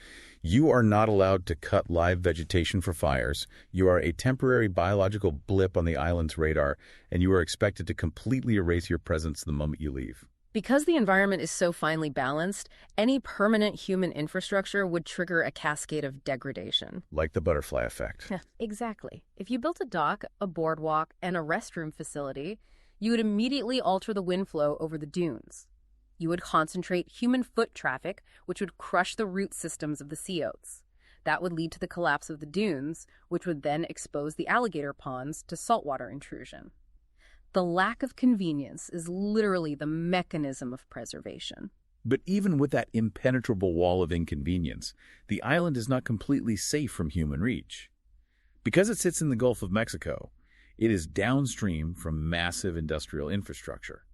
You are not allowed to cut live vegetation for fires. You are a temporary biological blip on the island's radar, and you are expected to completely erase your presence the moment you leave. Because the environment is so finely balanced, any permanent human infrastructure would trigger a cascade of degradation. Like the butterfly effect. Exactly. If you built a dock, a boardwalk, and a restroom facility, you would immediately alter the wind flow over the dunes. You would concentrate human foot traffic, which would crush the root systems of the sea oats. That would lead to the collapse of the dunes, which would then expose the alligator ponds to saltwater intrusion. The lack of convenience is literally the mechanism of preservation. But even with that impenetrable wall of inconvenience, the island is not completely safe from human reach. Because it sits in the Gulf of Mexico, it is downstream from massive industrial infrastructure.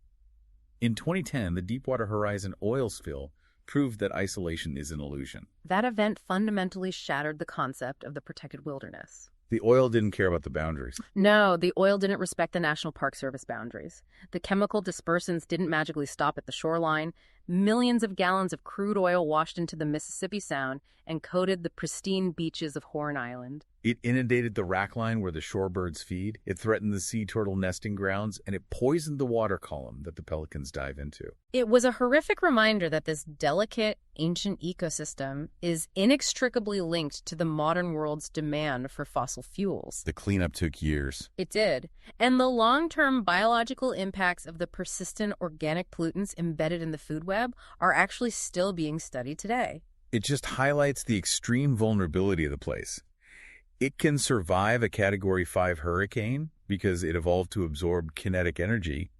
In 2010, the Deepwater Horizon oil spill proved that isolation is an illusion. That event fundamentally shattered the concept of the protected wilderness. The oil didn't care about the boundaries. No, the oil didn't respect the National Park Service boundaries. The chemical dispersants didn't magically stop at the shoreline. Millions of gallons of crude oil washed into the Mississippi Sound and coated the pristine beaches of Horn Island. It inundated the rackline where the shorebirds feed, it threatened the sea turtle nesting grounds, and it poisoned the water column that the pelicans dive into. It was a horrific reminder that this delicate, ancient ecosystem is inextricably linked to the modern world's demand for fossil fuels. The cleanup took years. It did. And the long-term biological impacts of the persistent organic pollutants embedded in the food web are actually still being studied today. It just highlights the extreme vulnerability of the place. It can survive a Category 5 hurricane because it evolved to absorb kinetic energy,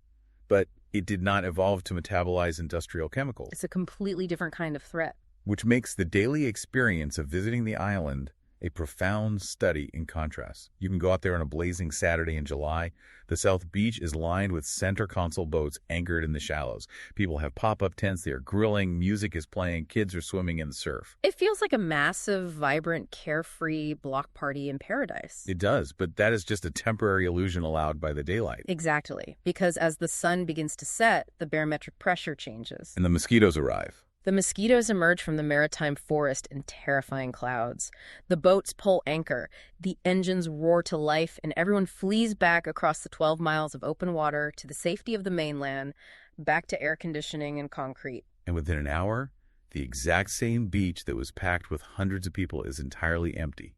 but it did not evolve to metabolize industrial chemicals. It's a completely different kind of threat. Which makes the daily experience of visiting the island a profound study in contrast. You can go out there on a blazing Saturday in July. The South Beach is lined with center console boats anchored in the shallows. People have pop-up tents, they are grilling, music is playing, kids are swimming in the surf. It feels like a massive, vibrant, carefree block party in paradise. It does, but that is just a temporary illusion allowed by the daylight. Exactly, because as the sun begins to set, the barometric pressure changes. And the mosquitoes arrive. The mosquitoes emerge from the maritime forest in terrifying clouds. The boats pull anchor, the engines roar to life, and everyone flees back across the 12 miles of open water to the safety of the mainland, back to air conditioning and concrete. And within an hour, the exact same beach that was packed with hundreds of people is entirely empty.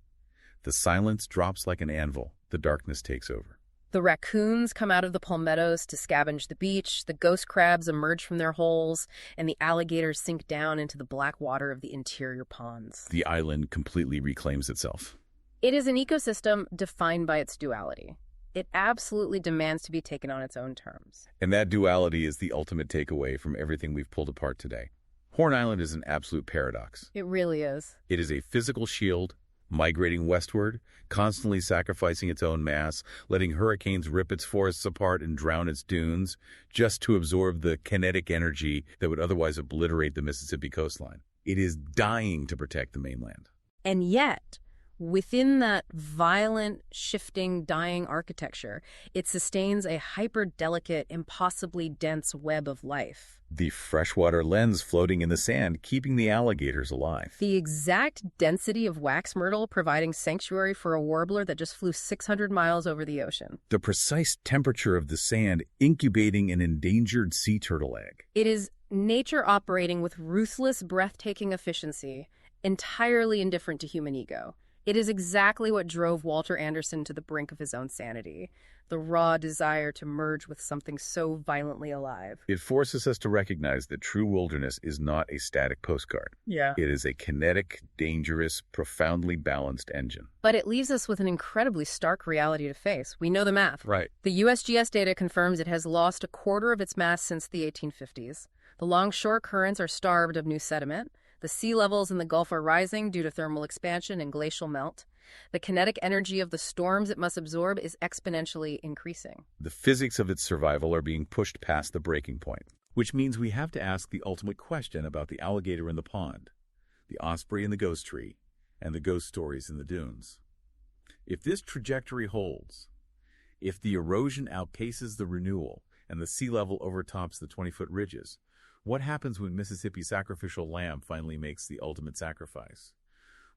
The silence drops like an anvil. The darkness takes over. The raccoons come out of the palmettos to scavenge the beach, the ghost crabs emerge from their holes, and the alligators sink down into the black water of the interior ponds. The island completely reclaims itself. It is an ecosystem defined by its duality. It absolutely demands to be taken on its own terms. And that duality is the ultimate takeaway from everything we've pulled apart today. Horn Island is an absolute paradox. It really is. It is a physical shield, migrating westward, constantly sacrificing its own mass, letting hurricanes rip its forests apart and drown its dunes, just to absorb the kinetic energy that would otherwise obliterate the Mississippi coastline. It is dying to protect the mainland. And yet, within that violent, shifting, dying architecture, it sustains a hyper-delicate, impossibly dense web of life. The freshwater lens floating in the sand, keeping the alligators alive. The exact density of wax myrtle providing sanctuary for a warbler that just flew 600 miles over the ocean. The precise temperature of the sand incubating an endangered sea turtle egg. It is nature operating with ruthless, breathtaking efficiency, entirely indifferent to human ego. It is exactly what drove Walter Anderson to the brink of his own sanity, the raw desire to merge with something so violently alive. It forces us to recognize that true wilderness is not a static postcard. Yeah. It is a kinetic, dangerous, profoundly balanced engine. But it leaves us with an incredibly stark reality to face. We know the math. Right. The USGS data confirms it has lost a quarter of its mass since the 1850s. The longshore currents are starved of new sediment. The sea levels in the Gulf are rising due to thermal expansion and glacial melt. The kinetic energy of the storms it must absorb is exponentially increasing. The physics of its survival are being pushed past the breaking point, which means we have to ask the ultimate question about the alligator in the pond, the osprey in the ghost tree, and the ghost stories in the dunes. If this trajectory holds, if the erosion outpaces the renewal and the sea level overtops the 20-foot ridges, what happens when Mississippi's sacrificial lamb finally makes the ultimate sacrifice?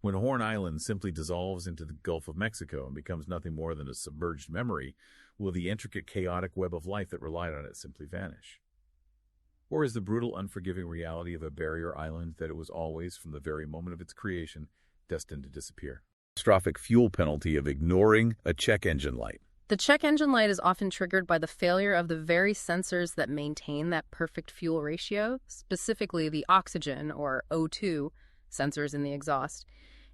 When Horn Island simply dissolves into the Gulf of Mexico and becomes nothing more than a submerged memory, will the intricate, chaotic web of life that relied on it simply vanish? Or is the brutal, unforgiving reality of a barrier island that it was always, from the very moment of its creation, destined to disappear? Catastrophic fuel penalty of ignoring a check engine light. The check engine light is often triggered by the failure of the very sensors that maintain that perfect fuel ratio, specifically the oxygen, or O2, sensors in the exhaust.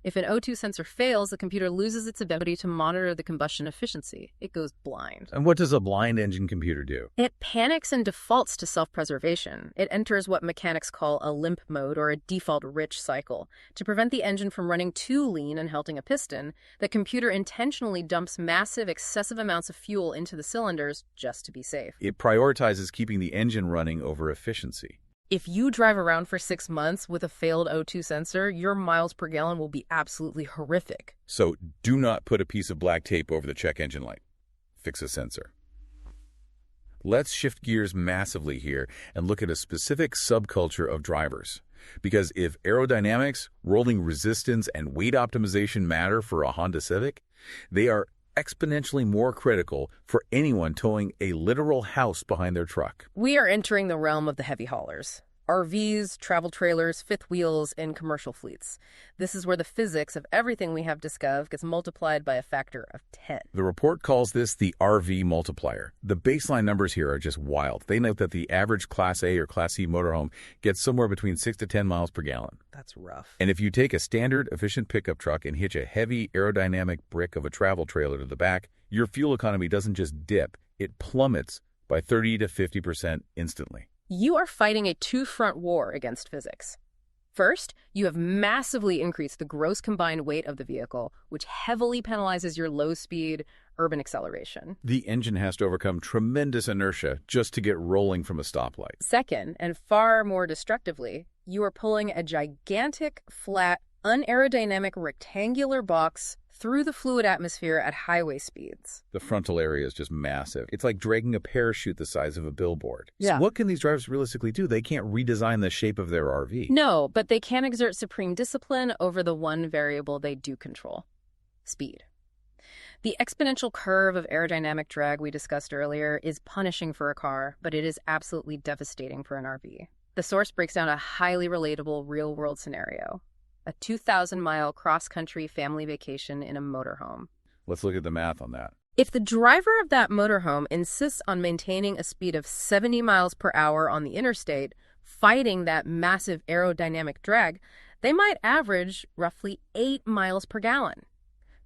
If an O2 sensor fails, the computer loses its ability to monitor the combustion efficiency. It goes blind. And what does a blind engine computer do? It panics and defaults to self-preservation. It enters what mechanics call a limp mode, or a default rich cycle. To prevent the engine from running too lean and halting a piston, the computer intentionally dumps massive, excessive amounts of fuel into the cylinders just to be safe. It prioritizes keeping the engine running over efficiency. If you drive around for 6 months with a failed O2 sensor, your miles per gallon will be absolutely horrific. So do not put a piece of black tape over the check engine light. Fix a sensor. Let's shift gears massively here and look at a specific subculture of drivers. Because if aerodynamics, rolling resistance, and weight optimization matter for a Honda Civic, they are exponentially more critical for anyone towing a literal house behind their truck. We are entering the realm of the heavy haulers. RVs, travel trailers, fifth wheels, and commercial fleets. This is where the physics of everything we have discussed gets multiplied by a factor of 10. The report calls this the RV multiplier. The baseline numbers here are just wild. They note that the average Class A or Class C motorhome gets somewhere between 6 to 10 miles per gallon. That's rough. And if you take a standard, efficient pickup truck and hitch a heavy, aerodynamic brick of a travel trailer to the back, your fuel economy doesn't just dip, it plummets by 30 to 50% instantly. You are fighting a two-front war against physics. First, you have massively increased the gross combined weight of the vehicle, which heavily penalizes your low-speed urban acceleration. The engine has to overcome tremendous inertia just to get rolling from a stoplight. Second, and far more destructively, you are pulling a gigantic, flat, unaerodynamic rectangular box through the fluid atmosphere at highway speeds. The frontal area is just massive. It's like dragging a parachute the size of a billboard. Yeah. So what can these drivers realistically do? They can't redesign the shape of their RV. No, but they can exert supreme discipline over the one variable they do control: speed. The exponential curve of aerodynamic drag we discussed earlier is punishing for a car, but it is absolutely devastating for an RV. The source breaks down a highly relatable real-world scenario: a 2,000-mile cross-country family vacation in a motorhome. Let's look at the math on that. If the driver of that motorhome insists on maintaining a speed of 70 miles per hour on the interstate, fighting that massive aerodynamic drag, they might average roughly 8 miles per gallon.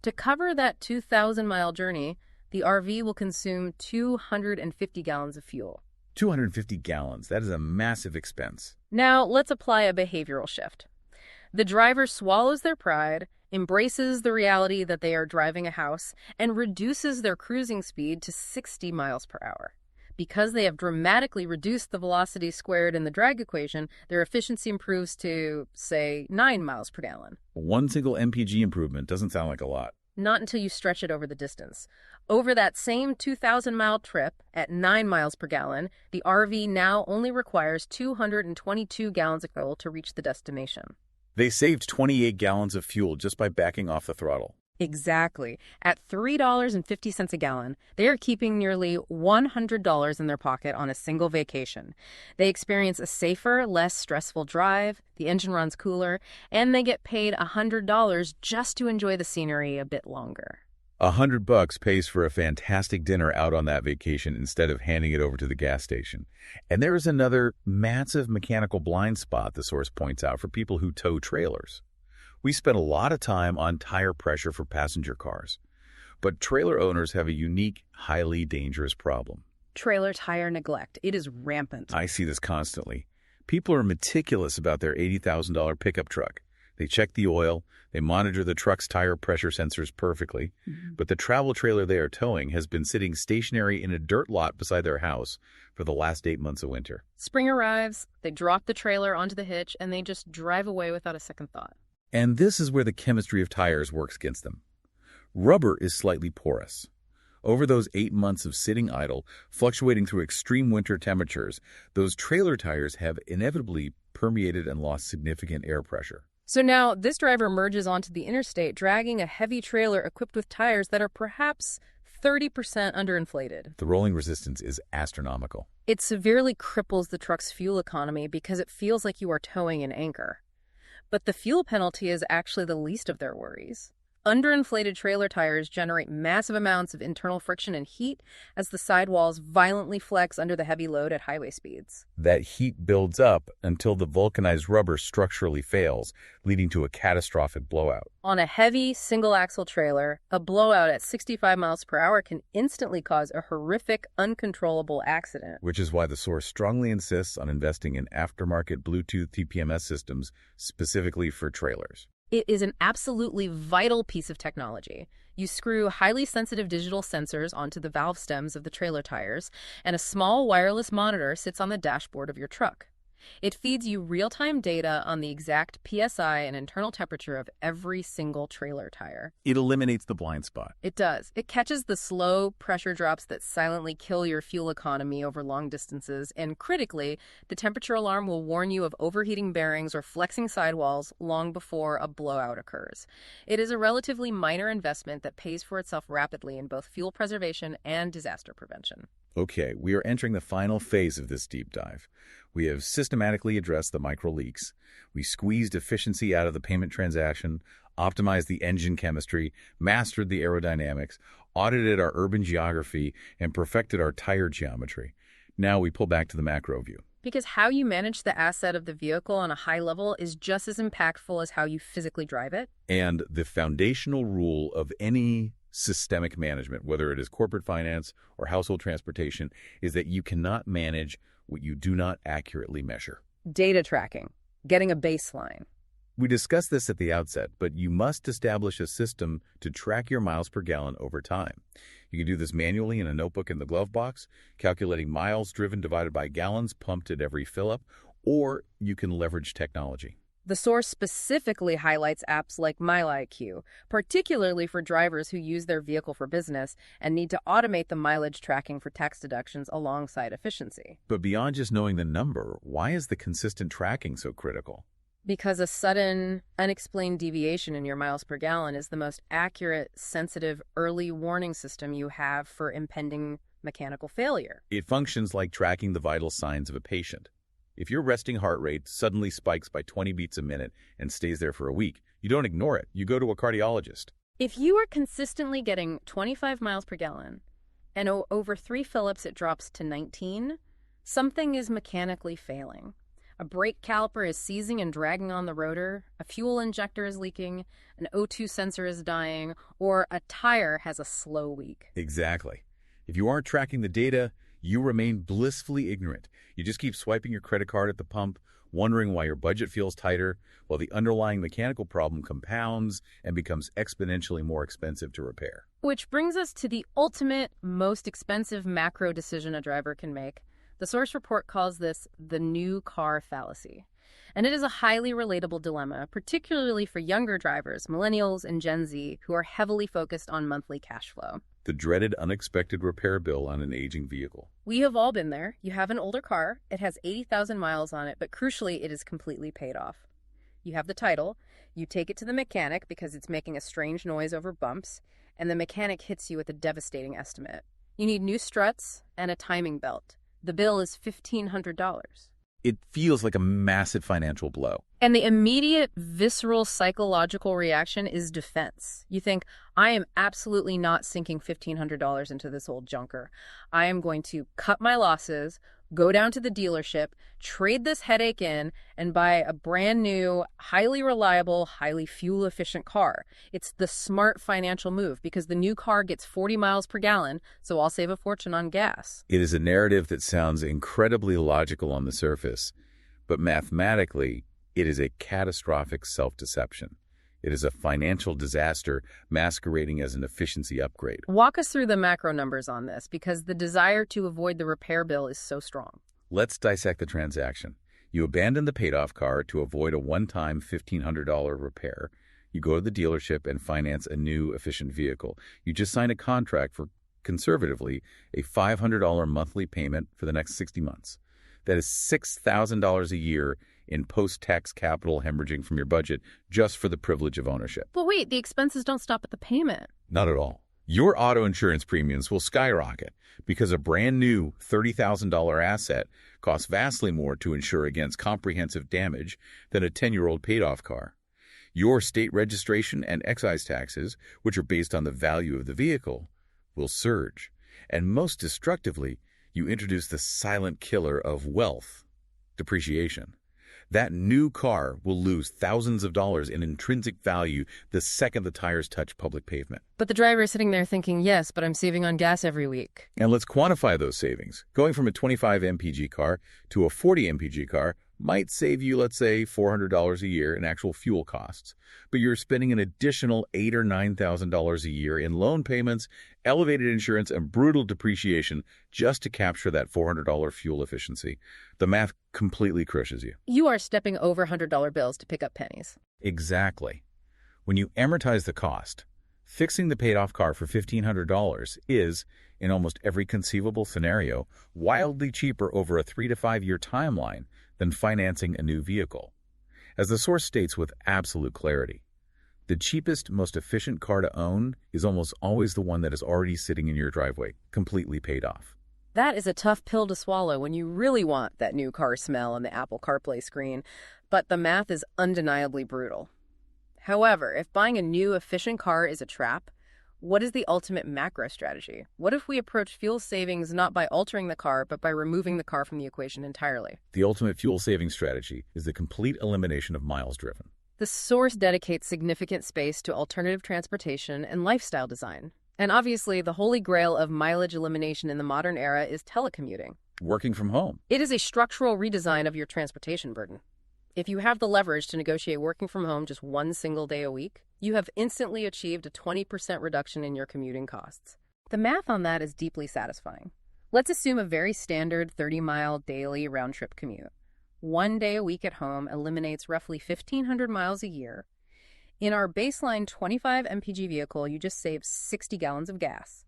To cover that 2,000-mile journey, the RV will consume 250 gallons of fuel. 250 gallons. That is a massive expense. Now, let's apply a behavioral shift. The driver swallows their pride, embraces the reality that they are driving a house, and reduces their cruising speed to 60 miles per hour. Because they have dramatically reduced the velocity squared in the drag equation, their efficiency improves to, say, 9 miles per gallon. One single MPG improvement doesn't sound like a lot. Not until you stretch it over the distance. Over that same 2,000-mile trip at 9 miles per gallon, the RV now only requires 222 gallons of fuel to reach the destination. They saved 28 gallons of fuel just by backing off the throttle. Exactly. At $3.50 a gallon, they are keeping nearly $100 in their pocket on a single vacation. They experience a safer, less stressful drive, the engine runs cooler, and they get paid $100 just to enjoy the scenery a bit longer. $100 pays for a fantastic dinner out on that vacation instead of handing it over to the gas station. And there is another massive mechanical blind spot the source points out for people who tow trailers. We spend a lot of time on tire pressure for passenger cars, but trailer owners have a unique, highly dangerous problem. Trailer tire neglect. It is rampant. I see this constantly. People are meticulous about their $80,000 pickup truck. They check the oil, they monitor the truck's tire pressure sensors perfectly, but the travel trailer they are towing has been sitting stationary in a dirt lot beside their house for the last 8 months of winter. Spring arrives, they drop the trailer onto the hitch, and they just drive away without a second thought. And this is where the chemistry of tires works against them. Rubber is slightly porous. Over those 8 months of sitting idle, fluctuating through extreme winter temperatures, those trailer tires have inevitably permeated and lost significant air pressure. So now this driver emerges onto the interstate, dragging a heavy trailer equipped with tires that are perhaps 30% underinflated. The rolling resistance is astronomical. It severely cripples the truck's fuel economy because it feels like you are towing an anchor. But the fuel penalty is actually the least of their worries. Underinflated trailer tires generate massive amounts of internal friction and heat as the sidewalls violently flex under the heavy load at highway speeds. That heat builds up until the vulcanized rubber structurally fails, leading to a catastrophic blowout. On a heavy, single-axle trailer, a blowout at 65 miles per hour can instantly cause a horrific, uncontrollable accident. Which is why the source strongly insists on investing in aftermarket Bluetooth TPMS systems specifically for trailers. It is an absolutely vital piece of technology. You screw highly sensitive digital sensors onto the valve stems of the trailer tires, and a small wireless monitor sits on the dashboard of your truck. It feeds you real-time data on the exact PSI and internal temperature of every single trailer tire. It eliminates the blind spot. It does. It catches the slow pressure drops that silently kill your fuel economy over long distances, and critically, the temperature alarm will warn you of overheating bearings or flexing sidewalls long before a blowout occurs. It is a relatively minor investment that pays for itself rapidly in both fuel preservation and disaster prevention. Okay, we are entering the final phase of this deep dive. We have systematically addressed the micro leaks. We squeezed efficiency out of the payment transaction, optimized the engine chemistry, mastered the aerodynamics, audited our urban geography, and perfected our tire geometry. Now we pull back to the macro view. Because how you manage the asset of the vehicle on a high level is just as impactful as how you physically drive it. And the foundational rule of any systemic management, whether it is corporate finance or household transportation, is that you cannot manage what you do not accurately measure. Data tracking, getting a baseline. We discussed this at the outset, but you must establish a system to track your miles per gallon over time. You can do this manually in a notebook in the glove box, calculating miles driven divided by gallons pumped at every fill-up, or you can leverage technology. The source specifically highlights apps like MileIQ, particularly for drivers who use their vehicle for business and need to automate the mileage tracking for tax deductions alongside efficiency. But beyond just knowing the number, why is the consistent tracking so critical? Because a sudden, unexplained deviation in your miles per gallon is the most accurate, sensitive, early warning system you have for impending mechanical failure. It functions like tracking the vital signs of a patient. If your resting heart rate suddenly spikes by 20 beats a minute and stays there for a week, you don't ignore it. You go to a cardiologist. If you are consistently getting 25 miles per gallon and over 3 fill-ups it drops to 19, something is mechanically failing. A brake caliper is seizing and dragging on the rotor, a fuel injector is leaking, an O2 sensor is dying, or a tire has a slow leak. Exactly. If you aren't tracking the data, you remain blissfully ignorant. You just keep swiping your credit card at the pump, wondering why your budget feels tighter, while the underlying mechanical problem compounds and becomes exponentially more expensive to repair. Which brings us to the ultimate, most expensive macro decision a driver can make. The source report calls this the new car fallacy. And it is a highly relatable dilemma, particularly for younger drivers, millennials and Gen Z, who are heavily focused on monthly cash flow. The dreaded unexpected repair bill on an aging vehicle. We have all been there. You have an older car, it has 80,000 miles on it, but crucially, it is completely paid off. You have the title, you take it to the mechanic because it's making a strange noise over bumps, and the mechanic hits you with a devastating estimate. You need new struts and a timing belt. The bill is $1,500. It feels like a massive financial blow. And the immediate, visceral, psychological reaction is defense. You think, I am absolutely not sinking $1,500 into this old junker. I am going to cut my losses, go down to the dealership, trade this headache in, and buy a brand new, highly reliable, highly fuel-efficient car. It's the smart financial move because the new car gets 40 miles per gallon, so I'll save a fortune on gas. It is a narrative that sounds incredibly logical on the surface, but mathematically, it is a catastrophic self-deception. It is a financial disaster masquerading as an efficiency upgrade. Walk us through the macro numbers on this because the desire to avoid the repair bill is so strong. Let's dissect the transaction. You abandon the paid-off car to avoid a one-time $1,500 repair. You go to the dealership and finance a new, efficient vehicle. You just sign a contract for, conservatively, a $500 monthly payment for the next 60 months. That is $6,000 a year in post-tax capital hemorrhaging from your budget just for the privilege of ownership. But wait, the expenses don't stop at the payment. Not at all. Your auto insurance premiums will skyrocket because a brand new $30,000 asset costs vastly more to insure against comprehensive damage than a 10-year-old paid-off car. Your state registration and excise taxes, which are based on the value of the vehicle, will surge. And most destructively, you introduce the silent killer of wealth, depreciation. That new car will lose thousands of dollars in intrinsic value the second the tires touch public pavement. But the driver is sitting there thinking, yes, but I'm saving on gas every week. And let's quantify those savings. Going from a 25 mpg car to a 40 mpg car might save you, let's say, $400 a year in actual fuel costs. But you're spending an additional $8,000 or $9,000 a year in loan payments, elevated insurance, and brutal depreciation just to capture that $400 fuel efficiency. The math completely crushes you. You are stepping over $100 bills to pick up pennies. Exactly. When you amortize the cost, fixing the paid-off car for $1,500 is, in almost every conceivable scenario, wildly cheaper over a 3 to 5 year timeline than financing a new vehicle. As the source states with absolute clarity, the cheapest, most efficient car to own is almost always the one that is already sitting in your driveway, completely paid off. That is a tough pill to swallow when you really want that new car smell and the Apple CarPlay screen, but the math is undeniably brutal. However, if buying a new, efficient car is a trap, what is the ultimate macro strategy? What if we approach fuel savings not by altering the car, but by removing the car from the equation entirely? The ultimate fuel saving strategy is the complete elimination of miles driven. The source dedicates significant space to alternative transportation and lifestyle design. And obviously, the holy grail of mileage elimination in the modern era is telecommuting. Working from home. It is a structural redesign of your transportation burden. If you have the leverage to negotiate working from home just one single day a week, you have instantly achieved a 20% reduction in your commuting costs. The math on that is deeply satisfying. Let's assume a very standard 30-mile daily round-trip commute. 1 day a week at home eliminates roughly 1,500 miles a year. In our baseline 25 mpg vehicle, you just save 60 gallons of gas.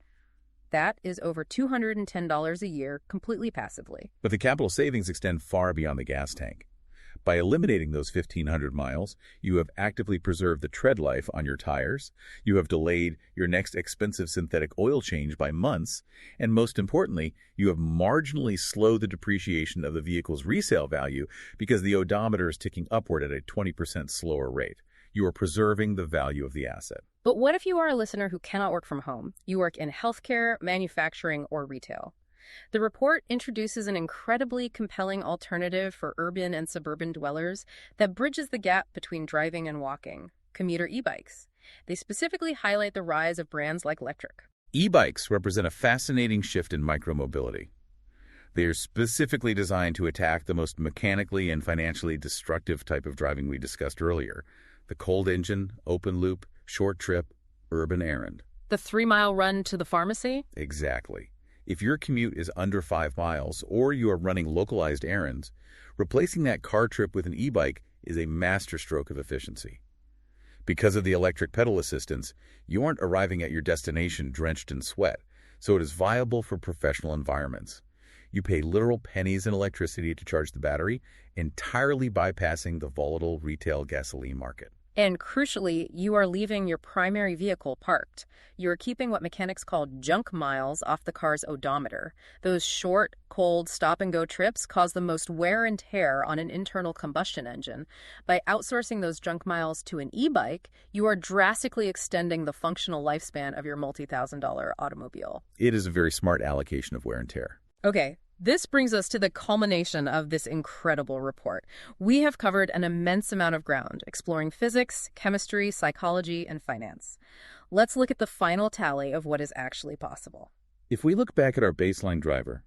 That is over $210 a year completely passively. But the capital savings extend far beyond the gas tank. By eliminating those 1,500 miles, you have actively preserved the tread life on your tires, you have delayed your next expensive synthetic oil change by months, and most importantly, you have marginally slowed the depreciation of the vehicle's resale value because the odometer is ticking upward at a 20% slower rate. You are preserving the value of the asset. But what if you are a listener who cannot work from home? You work in healthcare, manufacturing, or retail. The report introduces an incredibly compelling alternative for urban and suburban dwellers that bridges the gap between driving and walking: commuter e-bikes. They specifically highlight the rise of brands like Electric. E-bikes represent a fascinating shift in micromobility. They are specifically designed to attack the most mechanically and financially destructive type of driving we discussed earlier: the cold engine, open loop, short trip, urban errand. The 3-mile run to the pharmacy? Exactly. If your commute is under 5 miles or you are running localized errands, replacing that car trip with an e-bike is a masterstroke of efficiency. Because of the electric pedal assistance, you aren't arriving at your destination drenched in sweat, so it is viable for professional environments. You pay literal pennies in electricity to charge the battery, entirely bypassing the volatile retail gasoline market. And crucially, you are leaving your primary vehicle parked. You are keeping what mechanics call junk miles off the car's odometer. Those short, cold, stop-and-go trips cause the most wear and tear on an internal combustion engine. By outsourcing those junk miles to an e-bike, you are drastically extending the functional lifespan of your multi-$1,000 automobile. It is a very smart allocation of wear and tear. Okay. This brings us to the culmination of this incredible report. We have covered an immense amount of ground, exploring physics, chemistry, psychology, and finance. Let's look at the final tally of what is actually possible. If we look back at our baseline driver,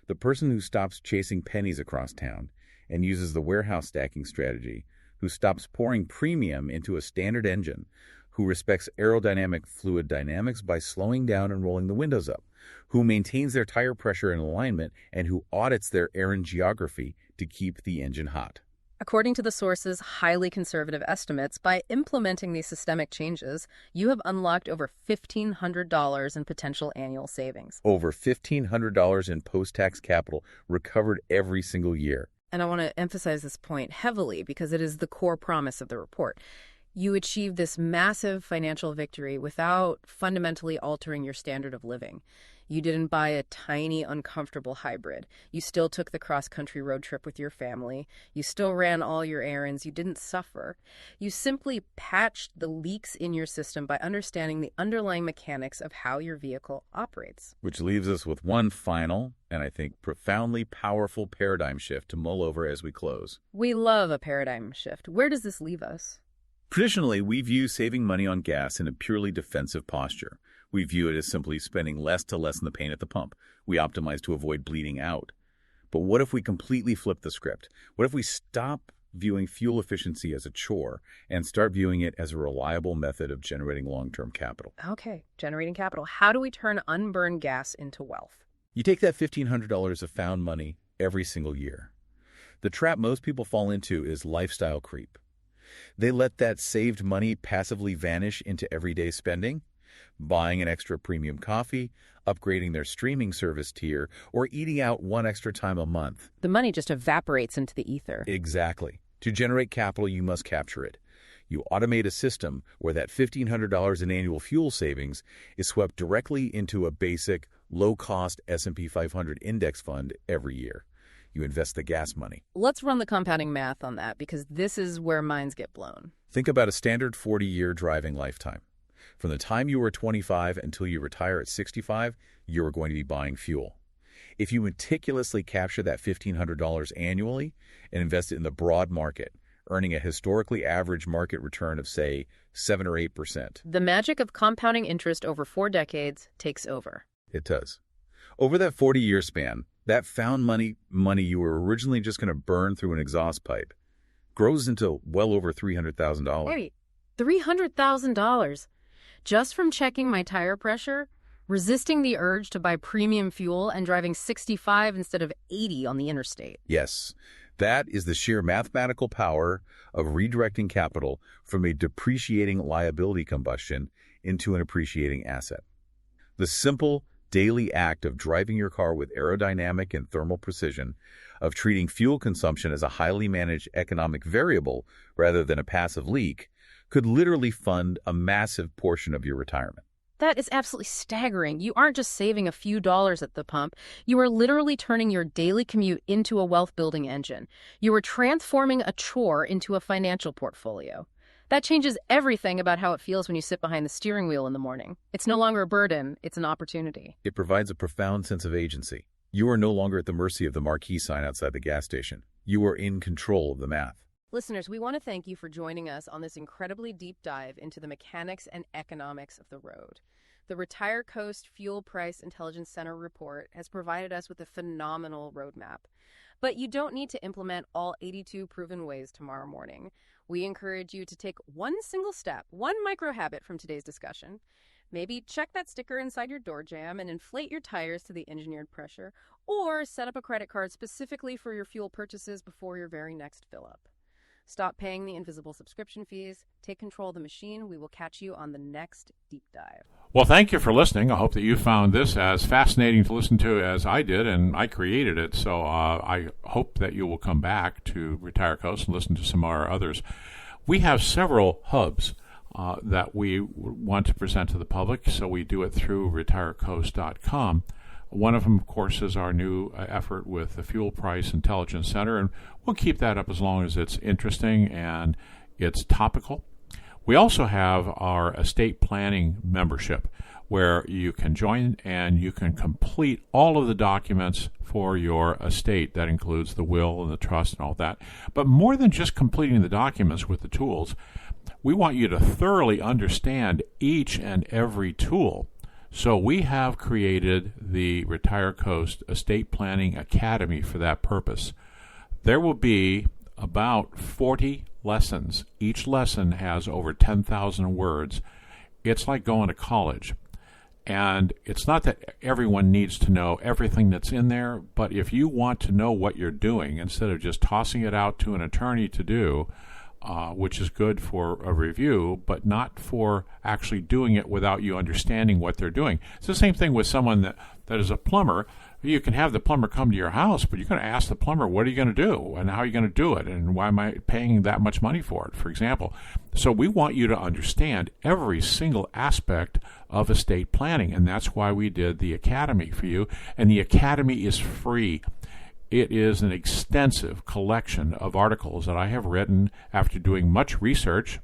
the person who stops chasing pennies across town and uses the warehouse stacking strategy, who stops pouring premium into a standard engine, who respects aerodynamic fluid dynamics by slowing down and rolling the windows up, who maintains their tire pressure and alignment, and who audits their errand geography to keep the engine hot. According to the source's highly conservative estimates, by implementing these systemic changes, you have unlocked over $1,500 in potential annual savings. Over $1,500 in post-tax capital recovered every single year. And I want to emphasize this point heavily because it is the core promise of the report. You achieve this massive financial victory without fundamentally altering your standard of living. You didn't buy a tiny, uncomfortable hybrid. You still took the cross-country road trip with your family. You still ran all your errands. You didn't suffer. You simply patched the leaks in your system by understanding the underlying mechanics of how your vehicle operates. Which leaves us with one final, and I think profoundly powerful paradigm shift to mull over as we close. We love a paradigm shift. Where does this leave us? Traditionally, we view saving money on gas in a purely defensive posture. We view it as simply spending less to lessen the pain at the pump. We optimize to avoid bleeding out. But what if we completely flip the script? What if we stop viewing fuel efficiency as a chore and start viewing it as a reliable method of generating long-term capital? Okay, generating capital. How do we turn unburned gas into wealth? You take that $1,500 of found money every single year. The trap most people fall into is lifestyle creep. They let that saved money passively vanish into everyday spending, buying an extra premium coffee, upgrading their streaming service tier, or eating out one extra time a month. The money just evaporates into the ether. Exactly. To generate capital, you must capture it. You automate a system where that $1,500 in annual fuel savings is swept directly into a basic, low-cost S&P 500 index fund every year. You invest the gas money. Let's run the compounding math on that, because this is where minds get blown. Think about a standard 40-year driving lifetime. From the time you were 25 until you retire at 65, you are going to be buying fuel. If you meticulously capture that $1,500 annually and invest it in the broad market, earning a historically average market return of, say, 7 or 8%. The magic of compounding interest over 4 decades takes over. It does. Over that 40-year span, that found money you were originally just going to burn through an exhaust pipe grows into well over $300,000. Wait, $300,000? Just from checking my tire pressure, resisting the urge to buy premium fuel, and driving 65 instead of 80 on the interstate. Yes, that is the sheer mathematical power of redirecting capital from a depreciating liability combustion into an appreciating asset. The simple daily act of driving your car with aerodynamic and thermal precision, of treating fuel consumption as a highly managed economic variable rather than a passive leak, could literally fund a massive portion of your retirement. That is absolutely staggering. You aren't just saving a few dollars at the pump. You are literally turning your daily commute into a wealth-building engine. You are transforming a chore into a financial portfolio. That changes everything about how it feels when you sit behind the steering wheel in the morning. It's no longer a burden, it's an opportunity. It provides a profound sense of agency. You are no longer at the mercy of the marquee sign outside the gas station. You are in control of the math. Listeners, we want to thank you for joining us on this incredibly deep dive into the mechanics and economics of the road. The RetireCoast Fuel Price Intelligence Center report has provided us with a phenomenal roadmap. But you don't need to implement all 82 proven ways tomorrow morning. We encourage you to take one single step, one micro habit from today's discussion. Maybe check that sticker inside your door jamb and inflate your tires to the engineered pressure, or set up a credit card specifically for your fuel purchases before your very next fill-up. Stop paying the invisible subscription fees. Take control of the machine. We will catch you on the next deep dive. Well, thank you for listening. I hope that you found this as fascinating to listen to as I did, and I created it. So I hope that you will come back to RetireCoast and listen to some of our others. We have several hubs that we want to present to the public, so we do it through RetireCoast.com. One of them, of course, is our new effort with the Fuel Price Intelligence Center, and we'll keep that up as long as it's interesting and it's topical. We also have our estate planning membership, where you can join and you can complete all of the documents for your estate. That includes the will and the trust and all that. But more than just completing the documents with the tools, we want you to thoroughly understand each and every tool. So we have created the RetireCoast Estate Planning Academy for that purpose. There will be about 40 lessons. Each lesson has over 10,000 words. It's like going to college. And it's not that everyone needs to know everything that's in there, but if you want to know what you're doing, instead of just tossing it out to an attorney to do, which is good for a review, but not for actually doing it without you understanding what they're doing. It's the same thing with someone that is a plumber. You can have the plumber come to your house, but you're going to ask the plumber, what are you going to do, and how are you going to do it, and why am I paying that much money for it, for example. So we want you to understand every single aspect of estate planning, and that's why we did the Academy for you, and the Academy is free. It is an extensive collection of articles that I have written after doing much research.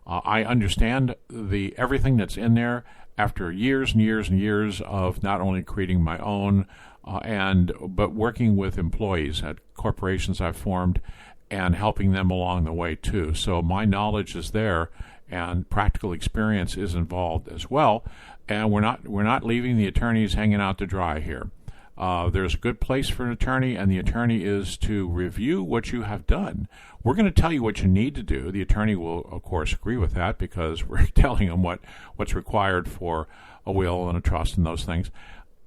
I understand everything that's in there after years and years and years of not only creating my own but working with employees at corporations I've formed and helping them along the way too. So my knowledge is there, and practical experience is involved as well. And we're not leaving the attorneys hanging out to dry here. There's a good place for an attorney, and the attorney is to review what you have done. We're going to tell you what you need to do. The attorney will, of course, agree with that because we're telling them what's required for a will and a trust and those things.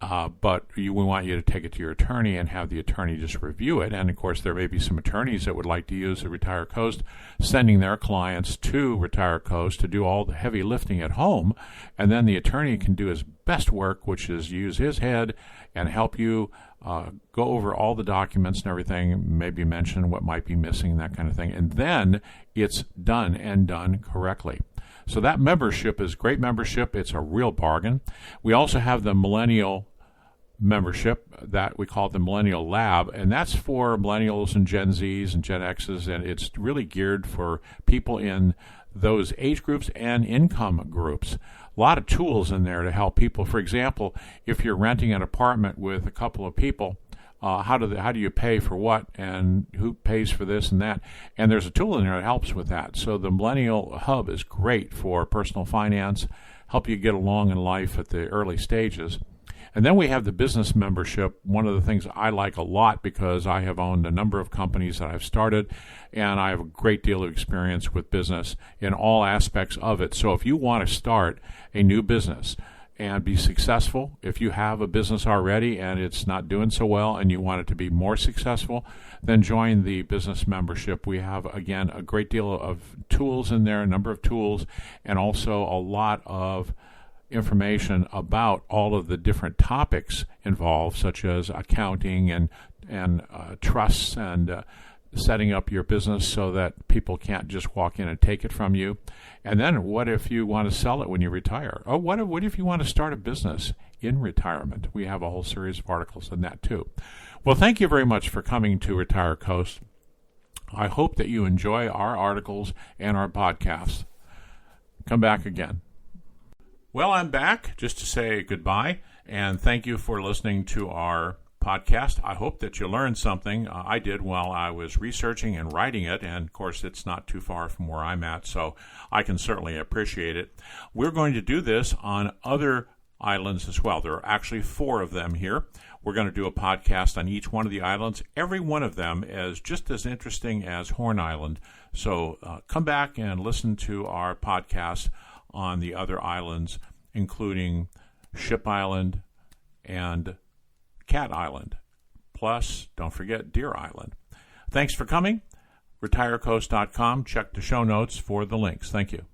But we want you to take it to your attorney and have the attorney just review it. And, of course, there may be some attorneys that would like to use the RetireCoast, sending their clients to RetireCoast to do all the heavy lifting at home. And then the attorney can do his best work, which is use his head and help you go over all the documents and everything, maybe mention what might be missing, that kind of thing. And then it's done and done correctly. So that membership is great membership. It's a real bargain. We also have the Millennial membership that we call the Millennial Lab, and that's for millennials and Gen Zs and Gen Xs, and it's really geared for people in those age groups and income groups. A lot of tools in there to help people. For example, if you're renting an apartment with a couple of people, how do you pay for what, and who pays for this and that? And there's a tool in there that helps with that. So the Millennial Hub is great for personal finance, help you get along in life at the early stages. And then we have the business membership, one of the things I like a lot because I have owned a number of companies that I've started, and I have a great deal of experience with business in all aspects of it. So if you want to start a new business and be successful, if you have a business already and it's not doing so well and you want it to be more successful, then join the business membership. We have, again, a great deal of tools in there, a number of tools, and also a lot of information about all of the different topics involved, such as accounting and trusts and setting up your business so that people can't just walk in and take it from you. And then what if you want to sell it when you retire? Or what if you want to start a business in retirement? We have a whole series of articles on that too. Well, thank you very much for coming to RetireCoast. I hope that you enjoy our articles and our podcasts. Come back again. Well, I'm back just to say goodbye, and thank you for listening to our podcast. I hope that you learned something. I did while I was researching and writing it, and of course it's not too far from where I'm at, so I can certainly appreciate it. We're going to do this on other islands as well. There are actually 4 of them here. We're going to do a podcast on each one of the islands. Every one of them is just as interesting as Horn Island. So come back and listen to our podcast on the other islands, including Ship Island and Cat Island. Plus, don't forget Deer Island. Thanks for coming. RetireCoast.com. Check the show notes for the links. Thank you.